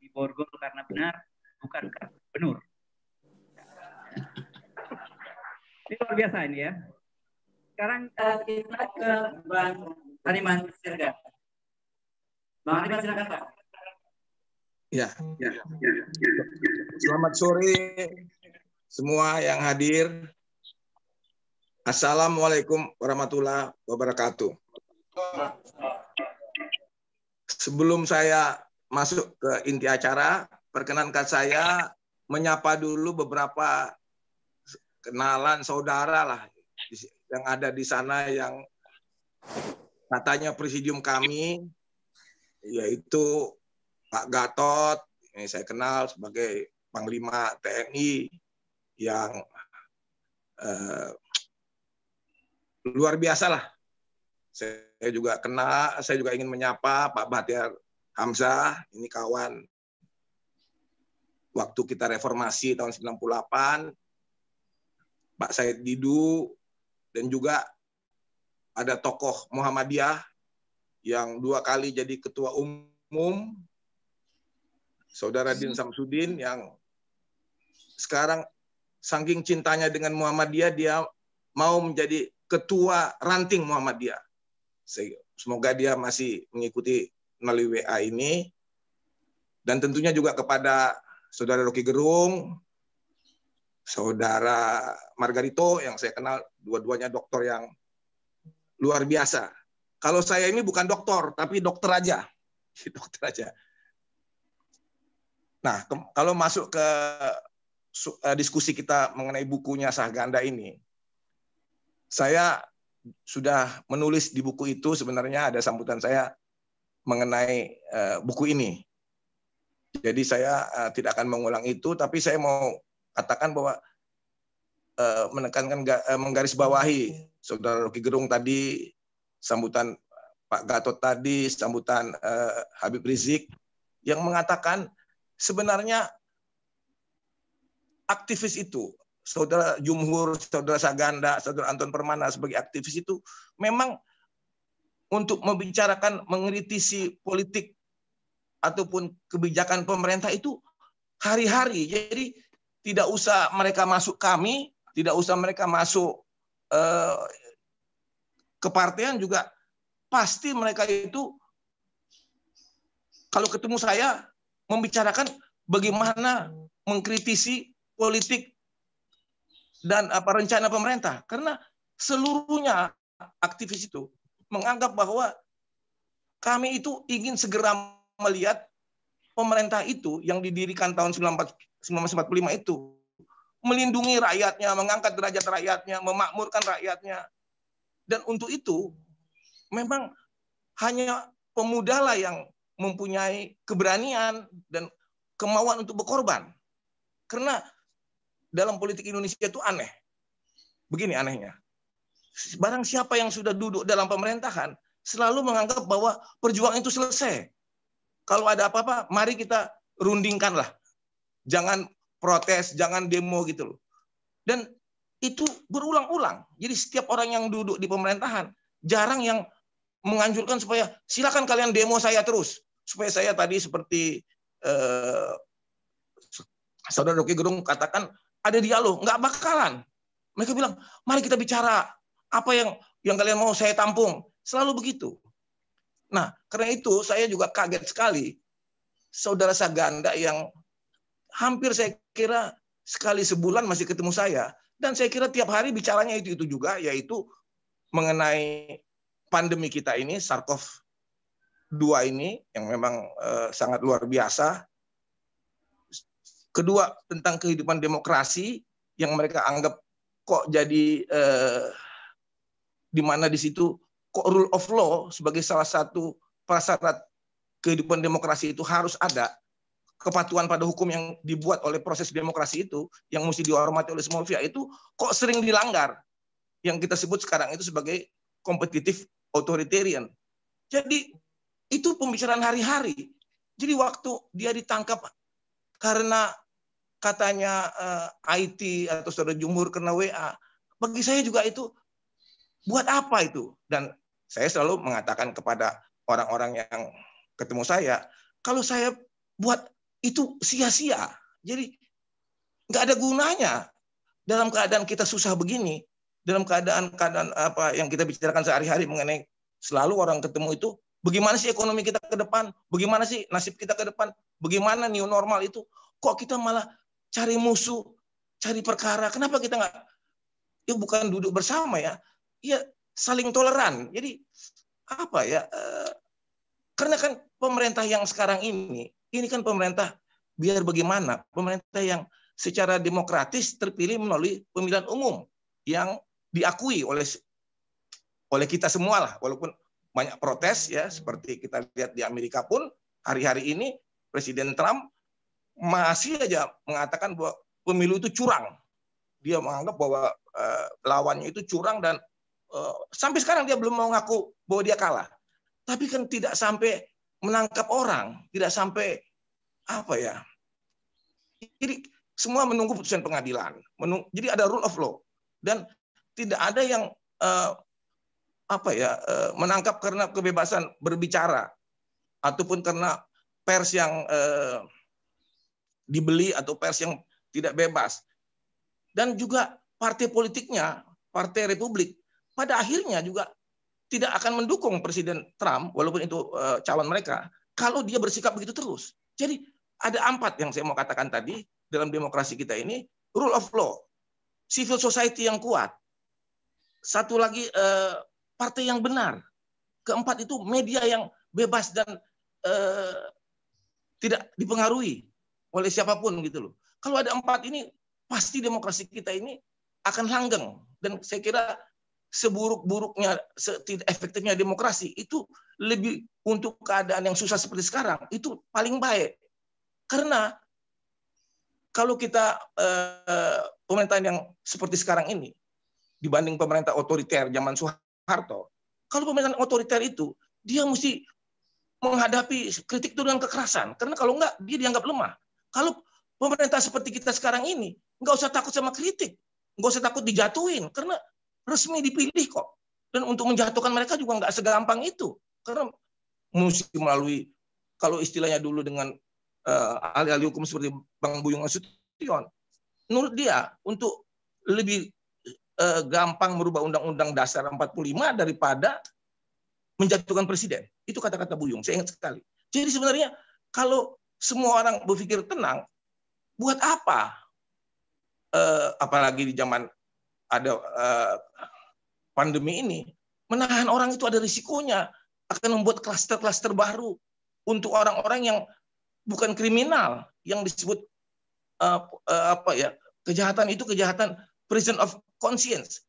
Di Borgol karena benar, bukan karena benur. Ini luar biasa ini ya. Sekarang kita ke Bang Hariman Sirga. Bang Hariman silakan Pak. Ya. Selamat sore semua yang hadir. Assalamualaikum warahmatullahi wabarakatuh. Sebelum saya masuk ke inti acara, perkenankan saya menyapa dulu beberapa kenalan saudara lah yang ada di sana yang katanya presidium kami, yaitu Pak Gatot, ini saya kenal sebagai Panglima TNI yang luar biasa lah. Saya juga kenal, saya juga ingin menyapa Pak Bahtiar Hamzah, ini kawan waktu kita reformasi tahun 98, Pak Said Didu, dan juga ada tokoh Muhammadiyah yang 2 kali jadi ketua umum, Saudara Din Samsudin, yang sekarang saking cintanya dengan Muhammadiyah, dia mau menjadi ketua ranting Muhammadiyah. Semoga dia masih mengikuti melalui WA ini. Dan tentunya juga kepada Saudara Rocky Gerung, Saudara Margarito, yang saya kenal dua-duanya dokter yang luar biasa. Kalau saya ini bukan dokter, tapi dokter aja. Dokter aja. Nah, kalau masuk ke diskusi kita mengenai bukunya Sahganda ini, saya sudah menulis di buku itu, sebenarnya ada sambutan saya mengenai buku ini. Jadi saya tidak akan mengulang itu, tapi saya mau katakan bahwa menekankan, menggarisbawahi Saudara Rocky Gerung tadi, sambutan Pak Gatot tadi, sambutan Habib Rizik, yang mengatakan sebenarnya aktivis itu, Saudara Jumhur, Saudara Saganda, Saudara Anton Permana sebagai aktivis itu memang untuk membicarakan, mengkritisi politik ataupun kebijakan pemerintah itu hari-hari. Jadi tidak usah mereka masuk kami, tidak usah mereka masuk kepartean juga, pasti mereka itu kalau ketemu saya membicarakan bagaimana mengkritisi politik dan rencana pemerintah, karena seluruhnya aktivis itu menganggap bahwa kami itu ingin segera melihat pemerintah itu yang didirikan tahun 1945 itu melindungi rakyatnya, mengangkat derajat rakyatnya, memakmurkan rakyatnya. Dan untuk itu memang hanya pemuda lah yang mempunyai keberanian dan kemauan untuk berkorban. Karena dalam politik Indonesia itu aneh. begini anehnya. Barang siapa yang sudah duduk dalam pemerintahan selalu menganggap bahwa perjuangan itu selesai. Kalau ada apa-apa, mari kita rundingkanlah. Jangan protes, jangan demo gitu loh. Dan itu berulang-ulang. Jadi setiap orang yang duduk di pemerintahan jarang yang menganjurkan supaya silakan kalian demo saya terus. Supaya saya tadi seperti Saudara Rocky Gerung katakan ada dialog, nggak bakalan. Mereka bilang, mari kita bicara apa yang kalian mau saya tampung. Selalu begitu. Nah, karena itu saya juga kaget sekali saudara Saganda yang hampir saya kira sekali sebulan masih ketemu saya, dan saya kira tiap hari bicaranya itu juga, yaitu mengenai pandemi kita ini, SARS-CoV-2 ini yang memang sangat luar biasa. Kedua, tentang kehidupan demokrasi yang mereka anggap kok jadi di mana di situ kok rule of law sebagai salah satu prasyarat kehidupan demokrasi itu harus ada. Kepatuhan pada hukum yang dibuat oleh proses demokrasi itu, yang mesti dihormati oleh semua pihak itu, kok sering dilanggar. Yang kita sebut sekarang itu sebagai kompetitif authoritarian. Jadi itu pembicaraan hari-hari. Jadi waktu dia ditangkap karena katanya IT atau saudara Jumhur kena WA, bagi saya juga itu buat apa itu? Dan saya selalu mengatakan kepada orang-orang yang ketemu saya, kalau saya buat itu sia-sia. Jadi nggak ada gunanya dalam keadaan kita susah begini, dalam keadaan apa yang kita bicarakan sehari-hari mengenai selalu orang ketemu itu, bagaimana sih ekonomi kita ke depan, bagaimana sih nasib kita ke depan, bagaimana new normal itu, kok kita malah cari musuh, cari perkara. Kenapa kita nggak, ya bukan duduk bersama ya saling toleran. Jadi apa ya? Karena kan pemerintah yang sekarang ini kan pemerintah biar bagaimana, pemerintah yang secara demokratis terpilih melalui pemilihan umum yang diakui oleh kita semua lah, walaupun banyak protes ya, seperti kita lihat di Amerika pun hari-hari ini Presiden Trump masih aja mengatakan bahwa pemilu itu curang. Dia menganggap bahwa lawannya itu curang dan sampai sekarang dia belum mau ngaku bahwa dia kalah. Tapi kan tidak sampai menangkap orang, tidak sampai apa ya. Jadi semua menunggu putusan pengadilan. Jadi ada rule of law dan tidak ada yang menangkap karena kebebasan berbicara ataupun karena pers yang dibeli atau pers yang tidak bebas. Dan juga partai politiknya, Partai Republik, pada akhirnya juga tidak akan mendukung Presiden Trump, walaupun itu calon mereka, kalau dia bersikap begitu terus. Jadi ada 4 yang saya mau katakan tadi dalam demokrasi kita ini: rule of law, civil society yang kuat, satu lagi partai yang benar, keempat itu media yang bebas dan tidak dipengaruhi oleh siapapun gitu loh. Kalau ada 4 ini, pasti demokrasi kita ini akan langgeng. Dan saya kira seburuk-buruknya, setidak efektifnya demokrasi itu lebih untuk keadaan yang susah seperti sekarang itu paling baik. Karena kalau kita pemerintahan yang seperti sekarang ini dibanding pemerintah otoriter zaman Soeharto, kalau pemerintahan otoriter itu dia mesti menghadapi kritik itu dengan kekerasan, karena kalau enggak dia dianggap lemah. Kalau pemerintah seperti kita sekarang ini enggak usah takut sama kritik, enggak usah takut dijatuhin, karena resmi dipilih kok. Dan untuk menjatuhkan mereka juga nggak segampang itu. Karena mesti melalui, kalau istilahnya dulu dengan ahli-ahli hukum seperti Bang Buyung Nasution, menurut dia untuk lebih gampang merubah Undang-Undang Dasar 45 daripada menjatuhkan presiden. Itu kata-kata Buyung, saya ingat sekali. Jadi sebenarnya kalau semua orang berpikir tenang, buat apa? Apalagi di zaman ada pandemi ini, menahan orang itu ada risikonya, akan membuat klaster-klaster baru untuk orang-orang yang bukan kriminal, yang disebut kejahatan itu kejahatan prison of conscience,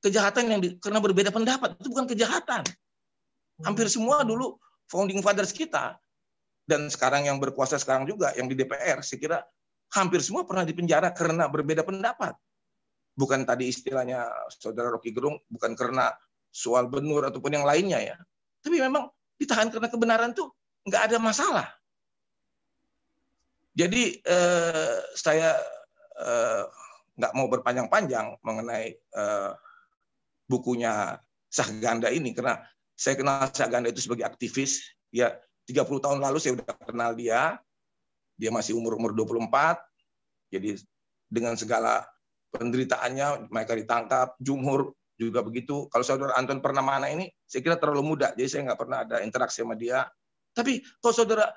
kejahatan yang karena berbeda pendapat, itu bukan kejahatan. Hampir semua dulu founding fathers kita dan sekarang yang berkuasa sekarang juga yang di DPR, saya kira hampir semua pernah dipenjara karena berbeda pendapat. bukan tadi istilahnya Saudara Rocky Gerung, bukan karena soal benur ataupun yang lainnya ya. Tapi memang ditahan karena kebenaran tuh nggak ada masalah. Jadi saya nggak mau berpanjang-panjang mengenai bukunya Syahganda ini, karena saya kenal Syahganda itu sebagai aktivis. Ya 30 tahun lalu saya udah kenal dia. Dia masih umur 24. Jadi dengan segala penderitaannya, mereka ditangkap, Jumhur juga begitu. Kalau Saudara Anton Purnamana ini, saya kira terlalu muda, jadi saya nggak pernah ada interaksi sama dia. Tapi kalau Saudara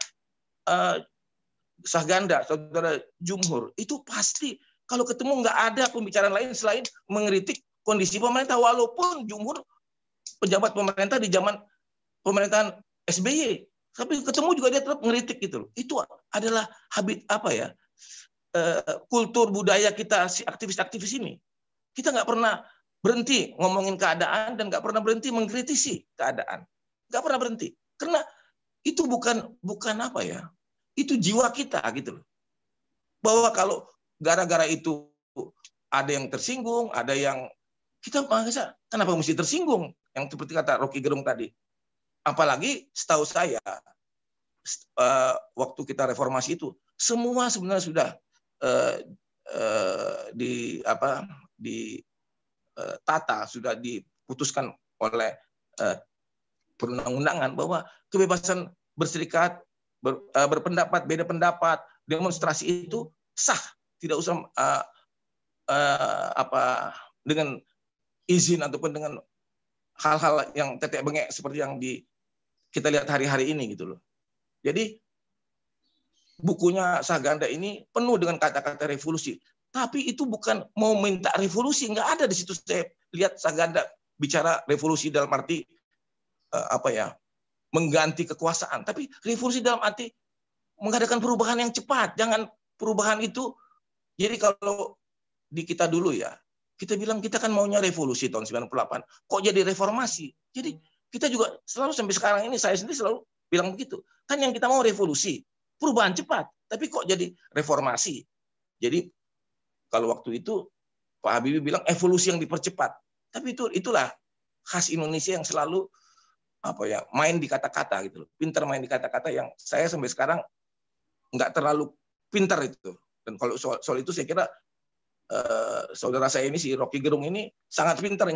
Syahganda, Saudara Jumhur, itu pasti kalau ketemu nggak ada pembicaraan lain selain mengkritik kondisi pemerintah, walaupun Jumhur pejabat pemerintah di zaman pemerintahan SBY, tapi ketemu juga dia tetap mengkritik gitu loh. Itu adalah habit apa ya, kultur budaya kita si aktivis-aktivis ini. Kita nggak pernah berhenti ngomongin keadaan dan nggak pernah berhenti mengkritisi keadaan, nggak pernah berhenti, karena itu bukan apa ya, itu jiwa kita gitu loh. Bahwa kalau gara-gara itu ada yang tersinggung, ada yang kita merasa kenapa mesti tersinggung, yang seperti kata Rocky Gerung tadi. Apalagi setahu saya waktu kita reformasi itu semua sebenarnya sudah ditata, sudah diputuskan oleh perundang-undangan bahwa kebebasan berserikat, berpendapat, beda pendapat, demonstrasi itu sah, tidak usah dengan izin ataupun dengan hal-hal yang tetek bengek seperti yang kita lihat hari-hari ini gitu loh. Jadi bukunya Syahganda ini penuh dengan kata-kata revolusi, tapi itu bukan mau minta revolusi, nggak ada di situ. Saya lihat Syahganda bicara revolusi dalam arti mengganti kekuasaan, tapi revolusi dalam arti mengadakan perubahan yang cepat. Jangan perubahan itu, jadi kalau di kita dulu ya, kita bilang kita kan maunya revolusi tahun 98, kok jadi reformasi. Jadi kita juga selalu sampai sekarang ini, saya sendiri selalu bilang begitu. Kan yang kita mau revolusi, perubahan cepat, tapi kok jadi reformasi. Jadi kalau waktu itu Pak Habibie bilang evolusi yang dipercepat. Tapi itulah khas Indonesia yang selalu main di kata-kata gitu loh. Pintar main di kata-kata yang saya sampai sekarang nggak terlalu pintar itu. Dan kalau soal itu saya kira saudara saya ini si Rocky Gerung ini sangat pintar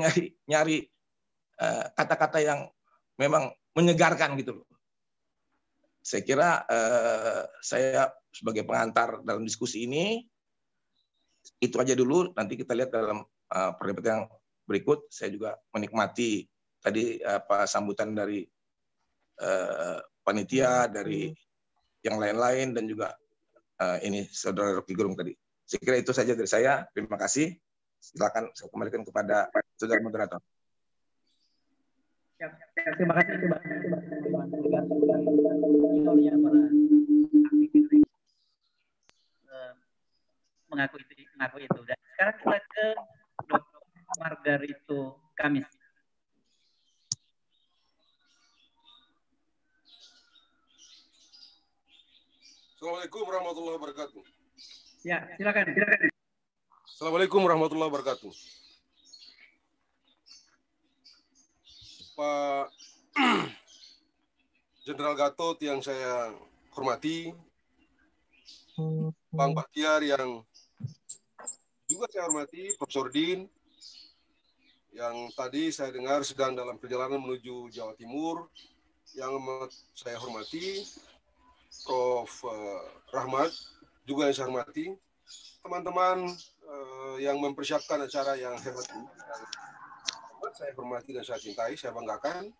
nyari kata-kata yang memang menyegarkan gitu loh. Saya kira saya sebagai pengantar dalam diskusi ini itu aja dulu. Nanti kita lihat dalam perdebatan yang berikut. Saya juga menikmati tadi sambutan dari panitia, dari yang lain-lain, dan juga ini saudara Rocky Gerung tadi. Saya kira itu saja dari saya. Terima kasih. Silakan saya kembalikan kepada saudara moderator. Terima kasih. Mengaku itu. Dan sekarang kita ke Dr. Margarito Kamis. Assalamualaikum warahmatullahi wabarakatuh. Ya, silakan. Assalamualaikum warahmatullahi wabarakatuh. Pak Jenderal Gatot yang saya hormati, Bang Bahtiar yang juga saya hormati, Profesor Din yang tadi saya dengar sedang dalam perjalanan menuju Jawa Timur, yang saya hormati, Prof. Rahmat juga yang saya hormati, teman-teman yang mempersiapkan acara yang hebat ini, saya hormati dan saya cintai, saya banggakan,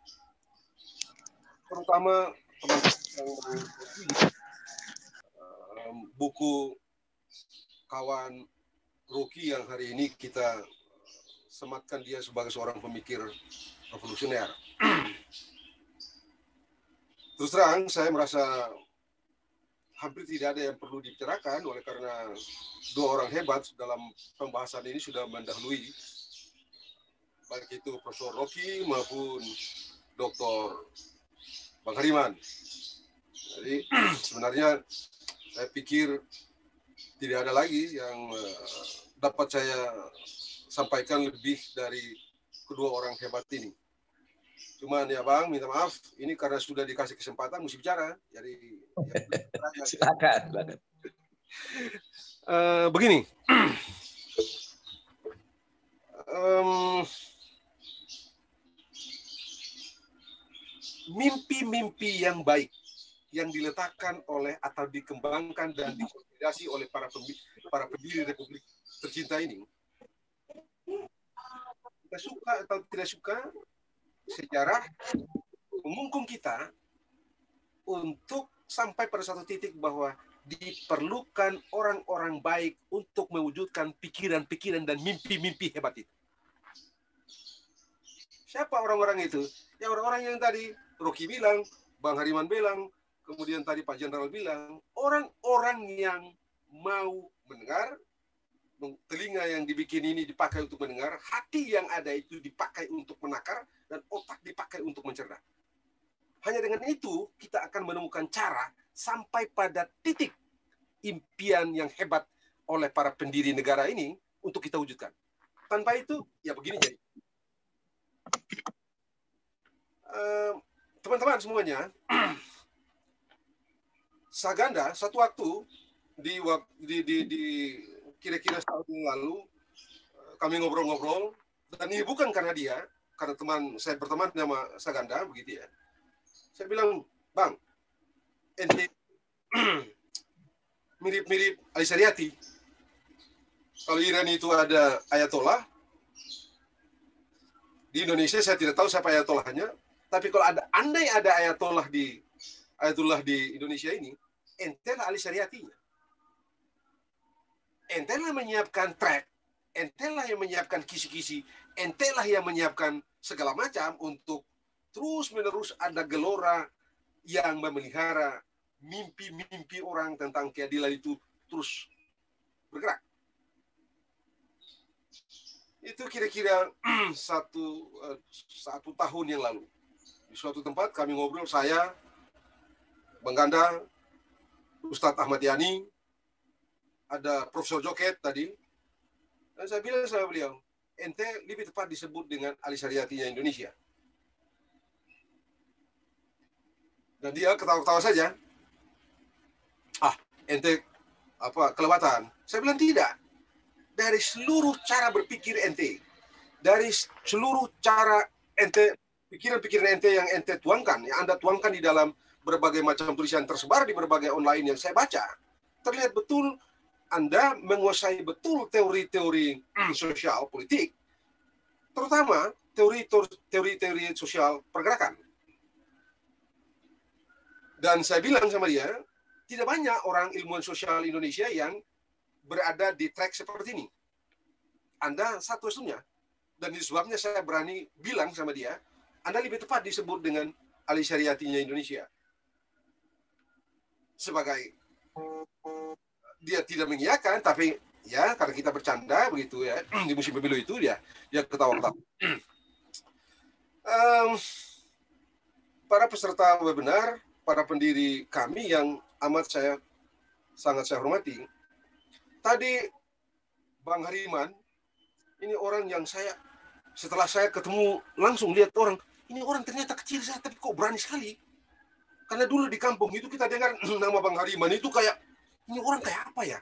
terutama teman-teman yang buku kawan Rocky yang hari ini kita sematkan dia sebagai seorang pemikir revolusioner. Terus terang saya merasa hampir tidak ada yang perlu dibicarakan, oleh karena dua orang hebat dalam pembahasan ini sudah mendahului, baik itu Profesor Rocky maupun Dr. Bang Hariman. Jadi sebenarnya saya pikir tidak ada lagi yang dapat saya sampaikan lebih dari kedua orang hebat ini. Cuman ya Bang, minta maaf, ini karena sudah dikasih kesempatan mesti bicara. Jadi silakan. Begini, mimpi-mimpi yang baik yang diletakkan oleh atau dikembangkan dan dikonsolidasi oleh para pendiri Republik tercinta ini, kita suka atau tidak suka, sejarah memungkung kita untuk sampai pada satu titik bahwa diperlukan orang-orang baik untuk mewujudkan pikiran-pikiran dan mimpi-mimpi hebat itu. Siapa orang-orang itu? Ya orang-orang yang tadi Rocky bilang, Bang Hariman bilang, kemudian tadi Pak Jenderal bilang, orang-orang yang mau mendengar, telinga yang dibikin ini dipakai untuk mendengar, hati yang ada itu dipakai untuk menakar, dan otak dipakai untuk mencerna. Hanya dengan itu, kita akan menemukan cara sampai pada titik impian yang hebat oleh para pendiri negara ini untuk kita wujudkan. Tanpa itu, ya begini jadi. Teman-teman semuanya, Saganda satu waktu di kira-kira setahun yang lalu kami ngobrol-ngobrol, dan ini bukan karena dia, karena saya berteman sama Saganda begitu ya. Saya bilang, Bang, ente mirip-mirip Ali Saryati. Kalau Iran itu ada ayatollah, di Indonesia saya tidak tahu siapa ayatollahnya, tapi kalau andai ada ayatollah di Indonesia ini, ente lah Ali Saryatinya. Ente lah menyiapkan track, ente lah yang menyiapkan kisi-kisi, ente lah yang menyiapkan segala macam untuk terus-menerus ada gelora yang memelihara mimpi-mimpi orang tentang keadilan itu terus bergerak. Itu kira-kira satu tahun yang lalu. Di suatu tempat kami ngobrol, saya, Bang Ganda, Ustadz Ahmad Yani, ada Profesor Joket tadi. Dan saya bilang sama beliau, ente lebih tepat disebut dengan Ali Saryatinya Indonesia. Dan dia ketawa-ketawa saja. Ente kelewatan. Saya bilang tidak. Dari seluruh cara berpikir ente, dari seluruh cara ente, pikiran-pikiran ente yang ente tuangkan, yang Anda tuangkan di dalam berbagai macam tulisan tersebar di berbagai online yang saya baca, terlihat betul Anda menguasai betul teori-teori sosial politik, terutama teori-teori sosial pergerakan. Dan saya bilang sama dia, tidak banyak orang ilmuwan sosial Indonesia yang berada di track seperti ini. Anda satu-satunya. Dan itu sebabnya saya berani bilang sama dia, Anda lebih tepat disebut dengan Ali Saryatinya Indonesia. Sebagai dia tidak mengiyakan, tapi ya karena kita bercanda begitu ya di musim pemilu itu dia ketawa-ketawa. Para peserta webinar, para pendiri kami yang sangat saya hormati. Tadi Bang Hariman, ini orang yang setelah saya ketemu langsung lihat orang, ini orang ternyata kecil saya tapi kok berani sekali. Karena dulu di kampung itu kita dengar nama Bang Hariman itu kayak, ini orang kayak apa ya?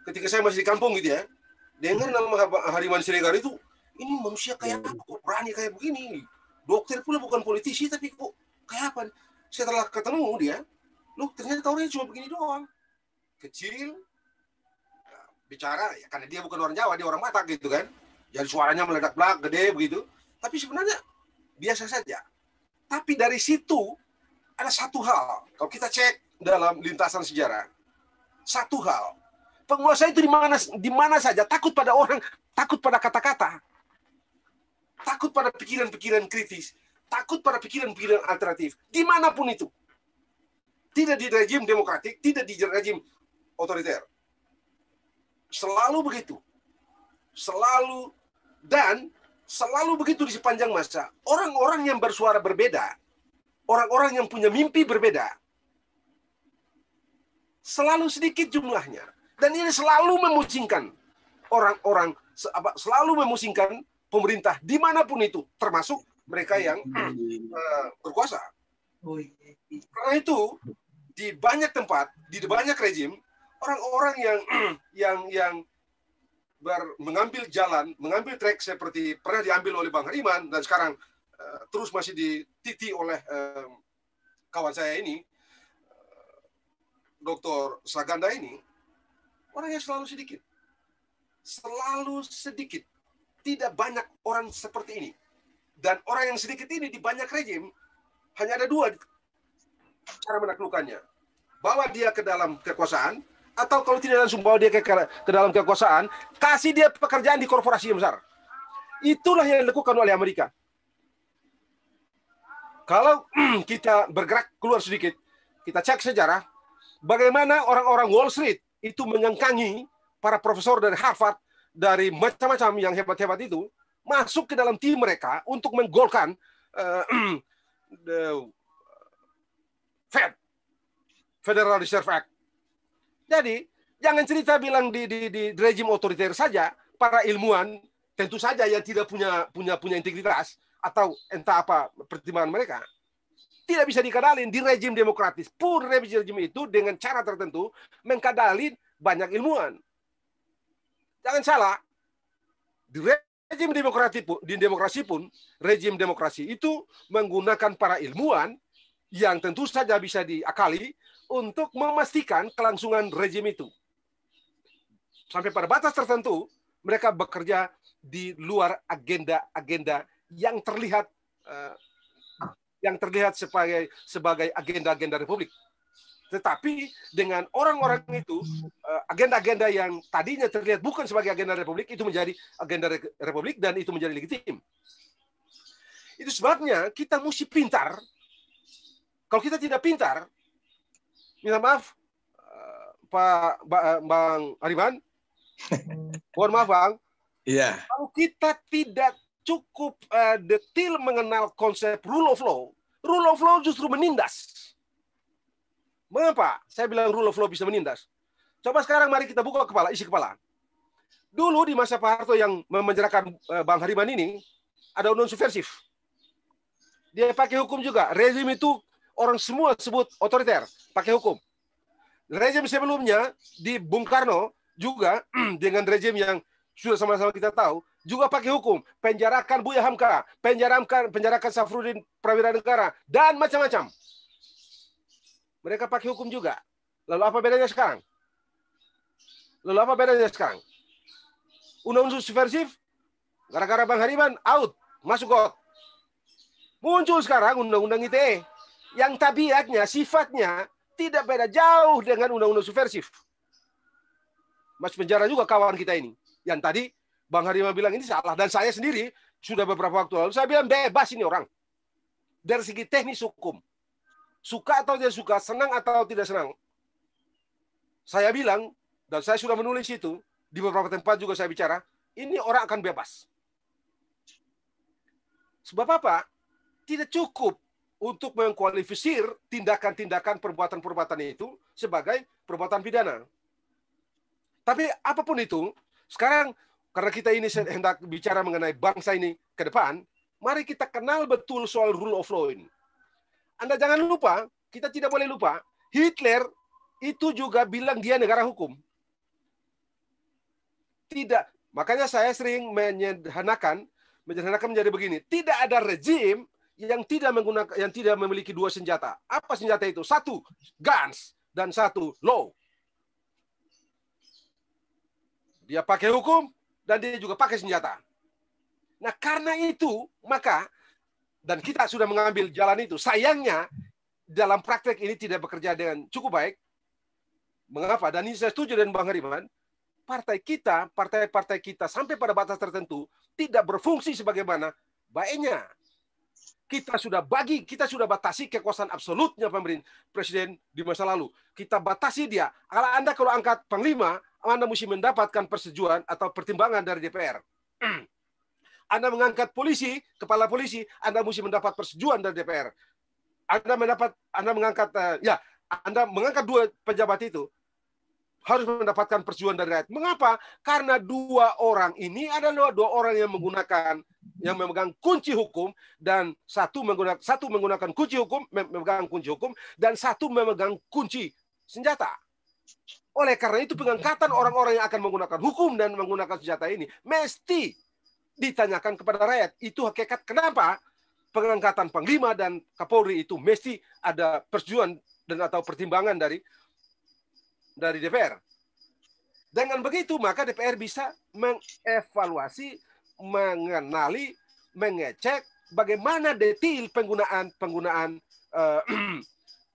Ketika saya masih di kampung gitu ya, dengar nama Hariman Siregar itu, ini manusia kayak apa? Kok berani kayak begini? Dokter pula bukan politisi tapi kok kayak apa? Setelah ketemu dia, loh ternyata orangnya cuma begini doang. Kecil, bicara, ya karena dia bukan orang Jawa, dia orang Batak gitu kan. Jadi suaranya meledak-ledak, gede begitu. Tapi sebenarnya biasa saja. Tapi dari situ ada satu hal. Kalau kita cek dalam lintasan sejarah, satu hal. Penguasa itu di mana saja takut pada orang, takut pada kata-kata, takut pada pikiran-pikiran kritis, takut pada pikiran-pikiran alternatif, dimanapun itu. Tidak di rejim demokratik, tidak di rejim otoriter. Selalu begitu. Selalu begitu di sepanjang masa. Orang-orang yang bersuara berbeda, orang-orang yang punya mimpi berbeda, selalu sedikit jumlahnya. Dan ini selalu memusingkan. orang-orang selalu memusingkan pemerintah dimanapun itu, termasuk mereka yang berkuasa. Karena itu di banyak tempat, di banyak rejim, orang-orang yang mengambil jalan, mengambil trek seperti pernah diambil oleh Bang Hariman dan sekarang terus masih dititi oleh kawan saya ini, Dr. Saganda ini, orangnya selalu sedikit. Selalu sedikit. Tidak banyak orang seperti ini. Dan orang yang sedikit ini di banyak rejim, hanya ada dua cara menaklukkannya. Bawa dia ke dalam kekuasaan, atau kalau tidak langsung bawa dia ke dalam kekuasaan, kasih dia pekerjaan di korporasi yang besar. Itulah yang dilakukan oleh Amerika. Kalau kita bergerak keluar sedikit, kita cek sejarah, bagaimana orang-orang Wall Street itu mengengkangi para profesor dari Harvard, dari macam-macam yang hebat-hebat itu, masuk ke dalam tim mereka untuk menggolkan Fed, Federal Reserve Act. Jadi, jangan cerita bilang di rejim otoriter saja, para ilmuwan tentu saja yang tidak punya integritas, atau entah apa pertimbangan mereka, tidak bisa dikadalin. Di rejim demokratis pun rejim itu dengan cara tertentu mengkadalin banyak ilmuwan. Jangan salah, di rejim demokrasi pun rejim demokrasi itu menggunakan para ilmuwan yang tentu saja bisa diakali untuk memastikan kelangsungan rejim itu. Sampai pada batas tertentu mereka bekerja di luar agenda-agenda yang terlihat sebagai agenda-agenda Republik. Tetapi dengan orang-orang itu, agenda-agenda yang tadinya terlihat bukan sebagai agenda Republik, itu menjadi agenda Republik dan itu menjadi legitim. Itu sebabnya kita mesti pintar. Kalau kita tidak pintar, minta maaf, Bang Hariman, mohon maaf Bang, kalau kita tidak cukup detail mengenal konsep rule of law justru menindas. Mengapa saya bilang rule of law bisa menindas? Coba sekarang mari kita buka isi kepala. Dulu di masa Pak Harto yang memenjarakan Bang Hariman ini, ada undang subversif. Dia pakai hukum juga. Rezim itu orang semua sebut otoriter, pakai hukum. Rezim sebelumnya di Bung Karno juga dengan rezim yang sudah sama-sama kita tahu, juga pakai hukum. Penjarakan Buya Hamka, penjarakan Safruddin Prawira Negara, dan macam-macam. Mereka pakai hukum juga. Lalu apa bedanya sekarang? Undang-undang subversif, gara-gara Bang Hariman, out, masuk got. Muncul sekarang undang-undang ITE, yang tabiatnya, sifatnya, tidak beda jauh dengan undang-undang subversif. Masuk penjara juga kawan kita ini. Yang tadi Bang Hariman bilang ini salah, dan saya sendiri sudah beberapa waktu lalu saya bilang bebas ini orang dari segi teknis hukum, suka atau tidak suka, senang atau tidak senang. Saya bilang, dan saya sudah menulis itu di beberapa tempat juga saya bicara, ini orang akan bebas. Sebab apa? Tidak cukup untuk mengkualifisir tindakan-tindakan perbuatan-perbuatan itu sebagai perbuatan pidana. Tapi apapun itu, sekarang karena kita ini hendak bicara mengenai bangsa ini ke depan, mari kita kenal betul soal rule of law ini. Anda jangan lupa, kita tidak boleh lupa, Hitler itu juga bilang dia negara hukum. Tidak, makanya saya sering menyederhanakan menjadi begini, tidak ada rejim yang tidak memiliki dua senjata. Apa senjata itu? Satu, guns, dan satu, law. Dia pakai hukum, dan dia juga pakai senjata. Nah, karena itu, maka, dan kita sudah mengambil jalan itu, sayangnya, dalam praktek ini tidak bekerja dengan cukup baik. Mengapa? Dan ini saya setuju dengan Bang Hariman, partai-partai kita, sampai pada batas tertentu, tidak berfungsi sebagaimana baiknya. Kita sudah batasi kekuasaan absolutnya presiden di masa lalu. Kita batasi dia. Kalau angkat panglima, Anda mesti mendapatkan persetujuan atau pertimbangan dari DPR. Anda mengangkat polisi, kepala polisi, Anda mesti mendapat persetujuan dari DPR. Anda mengangkat dua pejabat itu, harus mendapatkan persetujuan dari rakyat. Mengapa? Karena dua orang ini adalah dua orang yang memegang kunci hukum, dan satu menggunakan kunci hukum, memegang kunci hukum, dan satu memegang kunci senjata. Oleh karena itu pengangkatan orang-orang yang akan menggunakan hukum dan menggunakan senjata ini mesti ditanyakan kepada rakyat. Itu hakikat kenapa pengangkatan Panglima dan Kapolri itu mesti ada persetujuan dan atau pertimbangan dari DPR. Dengan begitu maka DPR bisa mengevaluasi, mengenali, mengecek bagaimana detail penggunaan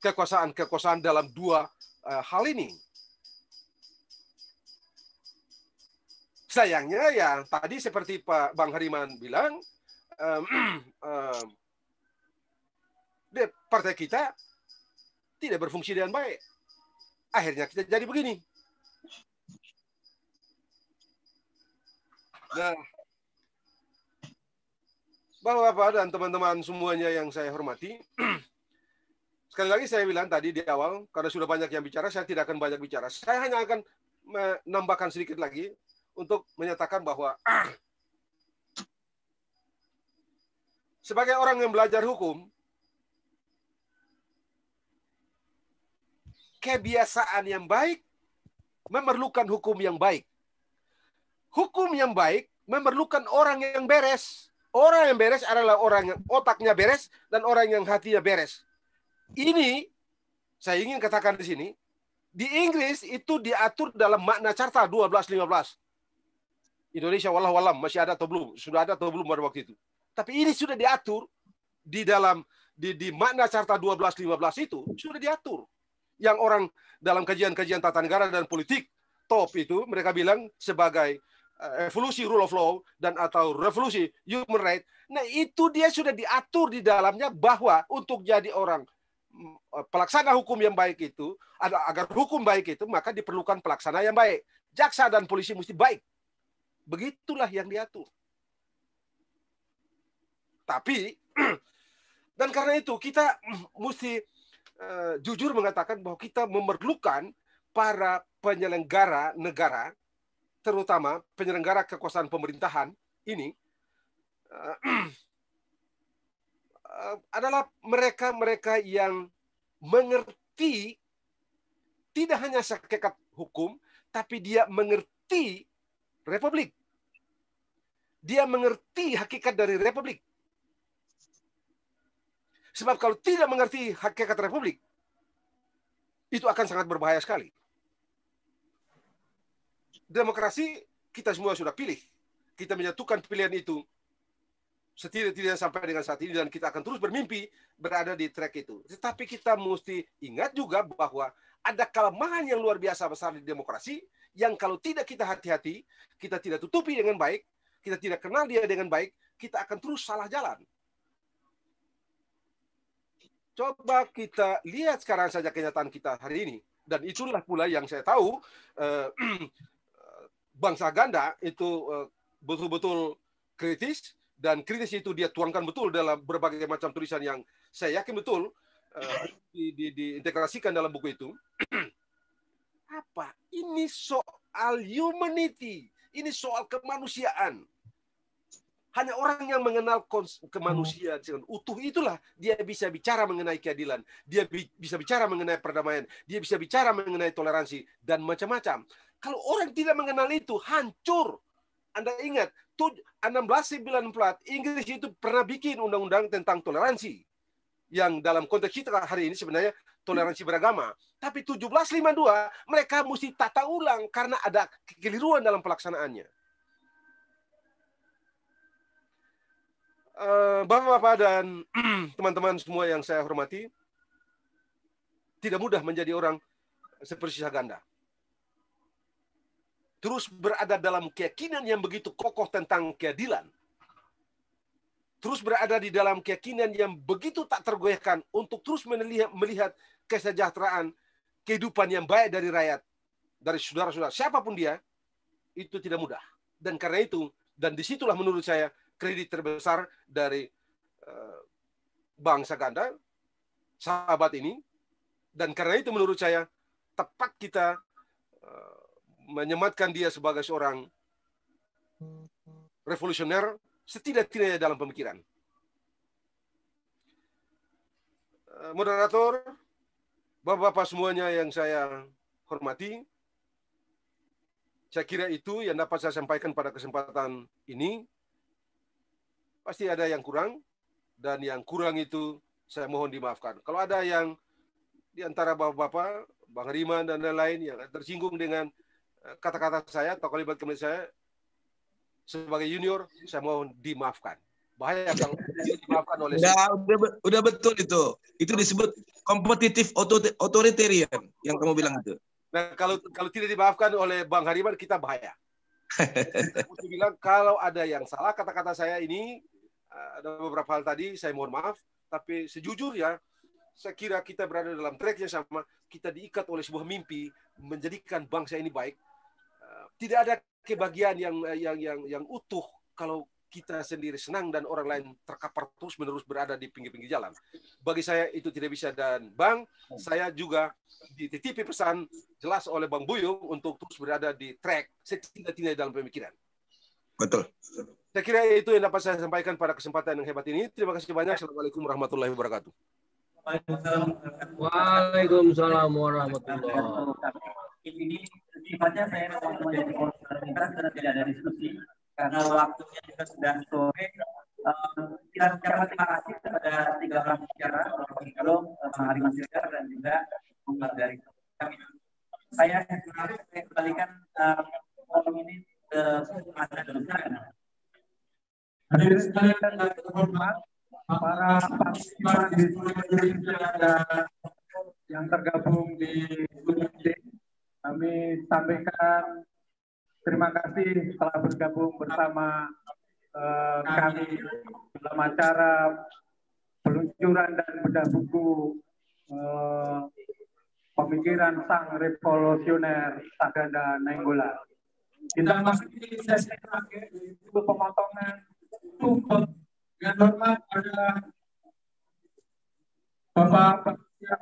kekuasaan dalam dua hal ini. Sayangnya ya tadi seperti Pak Bang Hariman bilang, partai kita tidak berfungsi dengan baik. Akhirnya kita jadi begini. Nah, Bapak-bapak dan teman-teman semuanya yang saya hormati, sekali lagi saya bilang tadi di awal, karena sudah banyak yang bicara, saya tidak akan banyak bicara. Saya hanya akan menambahkan sedikit lagi untuk menyatakan bahwa sebagai orang yang belajar hukum, kebiasaan yang baik memerlukan hukum yang baik. Hukum yang baik memerlukan orang yang beres. Orang yang beres adalah orang yang otaknya beres dan orang yang hatinya beres. Ini saya ingin katakan di sini, di Inggris itu diatur dalam makna carta 1215. Indonesia wallahu alam masih ada atau belum? Sudah ada atau belum pada waktu itu? Tapi ini sudah diatur di dalam di makna carta 1215 itu sudah diatur. Yang orang dalam kajian-kajian tata negara dan politik top itu mereka bilang sebagai evolusi rule of law dan atau revolusi human right. Nah, itu dia sudah diatur di dalamnya bahwa untuk jadi orang pelaksana hukum yang baik itu, agar hukum baik itu maka diperlukan pelaksana yang baik. Jaksa dan polisi mesti baik. Begitulah yang diatur. Tapi dan karena itu kita mesti jujur mengatakan bahwa kita memerlukan para penyelenggara negara, terutama penyelenggara kekuasaan pemerintahan ini adalah mereka-mereka yang mengerti tidak hanya hakikat hukum, tapi dia mengerti republik. Dia mengerti hakikat dari republik. Sebab kalau tidak mengerti hakikat republik, itu akan sangat berbahaya sekali. Demokrasi kita semua sudah pilih. Kita menyatukan pilihan itu setidak-tidaknya sampai dengan saat ini, dan kita akan terus bermimpi berada di track itu. Tetapi kita mesti ingat juga bahwa ada kelemahan yang luar biasa besar di demokrasi, yang kalau tidak kita hati-hati, kita tidak tutupi dengan baik, kita tidak kenal dia dengan baik, kita akan terus salah jalan. Coba kita lihat sekarang saja kenyataan kita hari ini. Dan itulah pula yang saya tahu bangsa ganda itu betul-betul kritis, dan kritis itu dia tuangkan betul dalam berbagai macam tulisan yang saya yakin betul diintegrasikan dalam buku itu. Apa? Ini soal humanity. Ini soal kemanusiaan. Hanya orang yang mengenal kemanusiaan utuh itulah dia bisa bicara mengenai keadilan, dia bisa bicara mengenai perdamaian, dia bisa bicara mengenai toleransi dan macam-macam. Kalau orang tidak mengenal itu, hancur. Anda ingat, 1694 Inggris itu pernah bikin undang-undang tentang toleransi, yang dalam konteks kita hari ini sebenarnya toleransi beragama. Tapi 1752 mereka mesti tata ulang karena ada kekeliruan dalam pelaksanaannya. Bapak-bapak dan teman-teman semua yang saya hormati, tidak mudah menjadi orang seperti Saganda. Terus berada dalam keyakinan yang begitu kokoh tentang keadilan. Terus berada di dalam keyakinan yang begitu tak tergoyahkan untuk terus melihat kesejahteraan, kehidupan yang baik dari rakyat, dari saudara-saudara, siapapun dia, itu tidak mudah. Dan karena itu, dan disitulah menurut saya, kredit terbesar dari bangsa ganda, sahabat ini. Dan karena itu menurut saya tepat kita menyematkan dia sebagai seorang revolusioner setidak-tidaknya dalam pemikiran. Moderator, Bapak-bapak semuanya yang saya hormati, saya kira itu yang dapat saya sampaikan pada kesempatan ini. Pasti ada yang kurang, dan yang kurang itu saya mohon dimaafkan. Kalau ada yang di antara bapak-bapak, Bang Riman dan lain-lain yang tersinggung dengan kata-kata saya atau kalimat-kalimat saya sebagai junior, saya mohon dimaafkan. Bahaya kalau dimaafkan oleh udah betul itu. Itu disebut kompetitif authoritarian yang kamu bilang itu. Nah, kalau tidak dimaafkan oleh Bang Hariman, kita bahaya. Aku bilang kalau ada yang salah kata-kata saya ini, ada beberapa hal tadi saya mohon maaf, tapi sejujurnya saya kira kita berada dalam track yang sama. Kita diikat oleh sebuah mimpi menjadikan bangsa ini baik. Tidak ada kebahagiaan yang utuh kalau kita sendiri senang dan orang lain terkapar terus-menerus berada di pinggir-pinggir jalan. Bagi saya itu tidak bisa. Dan Bang, saya juga dititipi pesan jelas oleh Bang Buyung untuk terus berada di track setidak-tidaknya dalam pemikiran. Betul. Saya kira itu yang dapat saya sampaikan pada kesempatan yang hebat ini. Terima kasih banyak. Assalamualaikum warahmatullahi wabarakatuh. Waalaikumsalam warahmatullahi wabarakatuh. Ini sifatnya saya menjadi konsultasi sudah tidak ada diskusi karena waktunya juga sudah sore. Kita ucapkan terima kasih kepada tiga orang bicara, Bang Iko, Bang Hariman Siregar, dan juga Bung dari kami. Saya kembalikan forum ini ke Mas Dana. Hadirin sekalian yang terhormat, para partisipan di seluruh Indonesia yang tergabung di studio ini, kami sampaikan terima kasih telah bergabung bersama kami dalam acara peluncuran dan bedah buku pemikiran sang revolusioner Saganda Nainggolan. Kita masuk di sesi terakhir, yaitu pemotongan tumpeng. Dengan hormat pada Bapak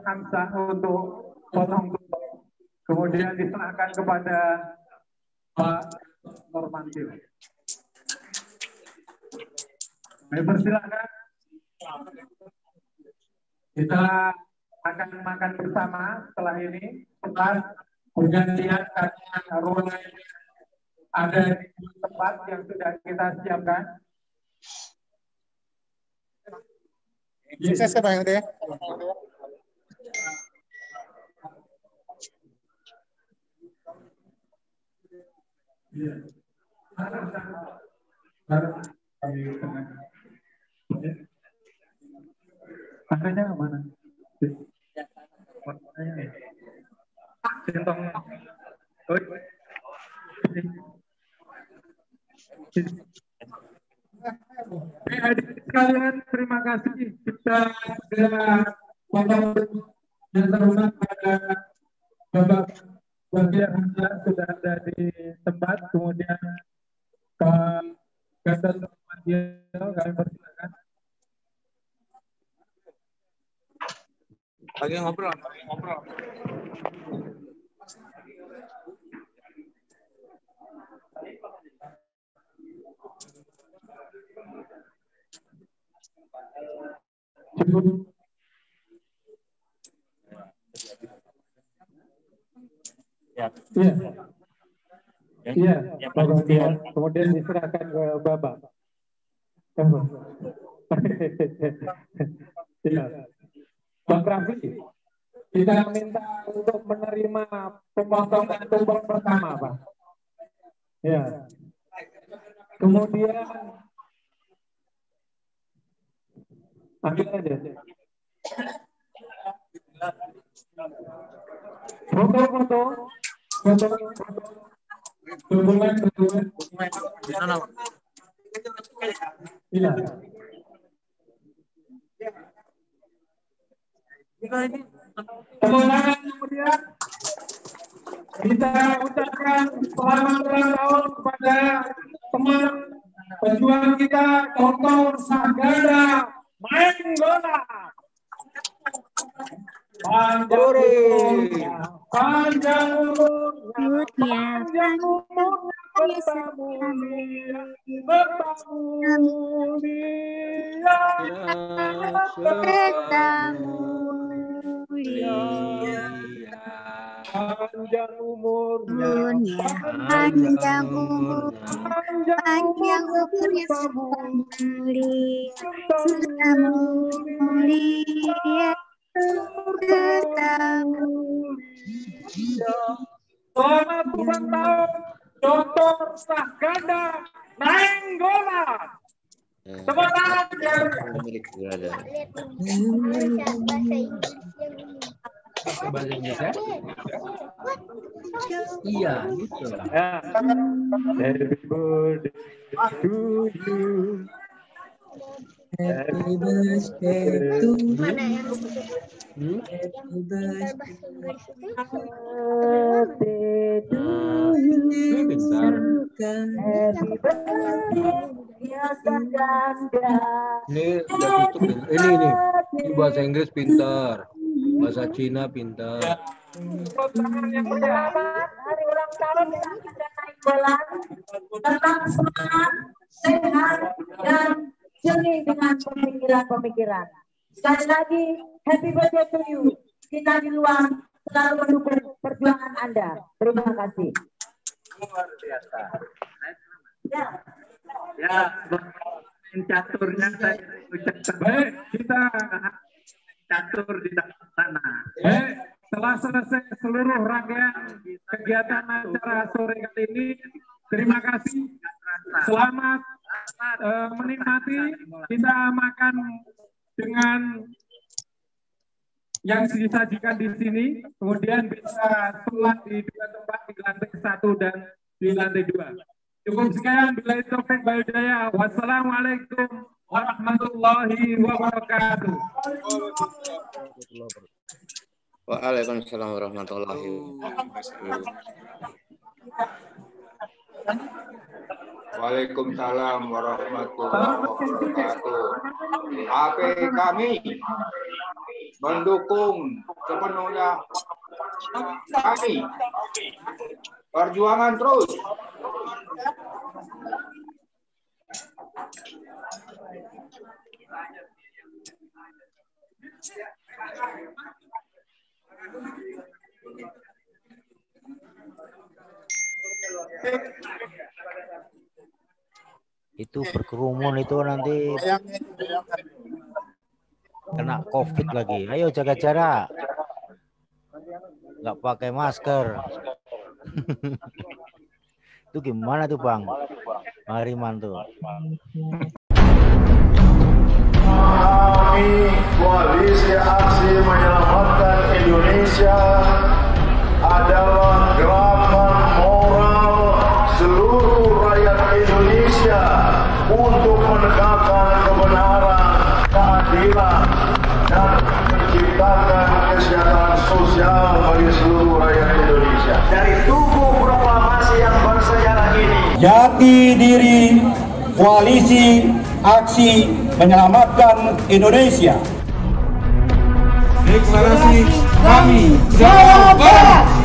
Hamzah untuk potong tumpeng. Kemudian diserahkan kepada Pak Normantil. Saya persilakan. Kita akan makan bersama setelah ini. Setelah pergantian karena ruangan ada di tempat yang sudah kita siapkan. Sukses ya Bang Yudi. Makanya mana? Sintong. Sekalian terima kasih kita sudah potong yang terhormat pada Bapak Bagian Hamzah sudah ada di tempat, kemudian Pak Gatot Normantil kami persilakan. Lagi ngobrol. Iya, kemudian diserahkan ke Bapak. Iya. Bang Raffi, kita minta untuk menerima pemotongan tumpeng pertama, Pak. Ya. Kemudian ambil aja. Foto. Dokumen. Iya. Kemudian kita ucapkan selamat ulang tahun kepada teman pejuang kita Dr. Saganda Nainggolan. Panjang umur umurnya panjang umurnya panjang umurnya serta mulia Selamat ulang tahun Dr. Sahganda Nainggolan. Tepuk tangan. Bahasa Inggris ya? Iya, gitu lah. Happy birthday to you. Happy birthday to you. Happy birthday to you. Happy birthday Sahganda. Ini udah tutup. Ini bahasa Inggris pintar. Bahasa Cina pintar. Yang selamat hari ulang tahun Sahganda Nainggolan. Tetap semangat, sehat, dan jernih dengan pemikiran-pemikiran. Sekali lagi, happy birthday to you. Kita di luar selalu mendukung perjuangan Anda. Terima kasih. Luar biasa. Ya, caturnya saya ucapkan. Baik, kita catur di sana. Baik, setelah selesai seluruh rangkaian kegiatan acara sore kali ini, terima kasih. Selamat menikmati. Kita makan dengan yang disajikan di sini, kemudian bisa sholat di dua tempat, di lantai 1 dan di lantai 2. Cukup sekian, bila itu wal hidayah. Wassalamualaikum warahmatullahi wabarakatuh. Waalaikumsalam warahmatullahi wabarakatuh. Waalaikumsalam warahmatullahi wabarakatuh. HP kami mendukung sepenuhnya kami. Perjuangan terus. Itu berkerumun itu nanti kena COVID lagi. Ayo jaga jarak. Nggak pakai masker. Itu gimana tuh Bang? Bang Hariman tuh. Kami Koalisi Aksi Menyelamatkan Indonesia adalah gerakan moral seluruh rakyat Indonesia untuk menegakkan kebenaran, keadilan, dan menciptakan kesejahteraan sosial bagi seluruh rakyat Indonesia. Dari tubuh proklamasi yang bersejarah ini, jati diri Koalisi Aksi Menyelamatkan Indonesia. Deklarasi kami Jawa Barat.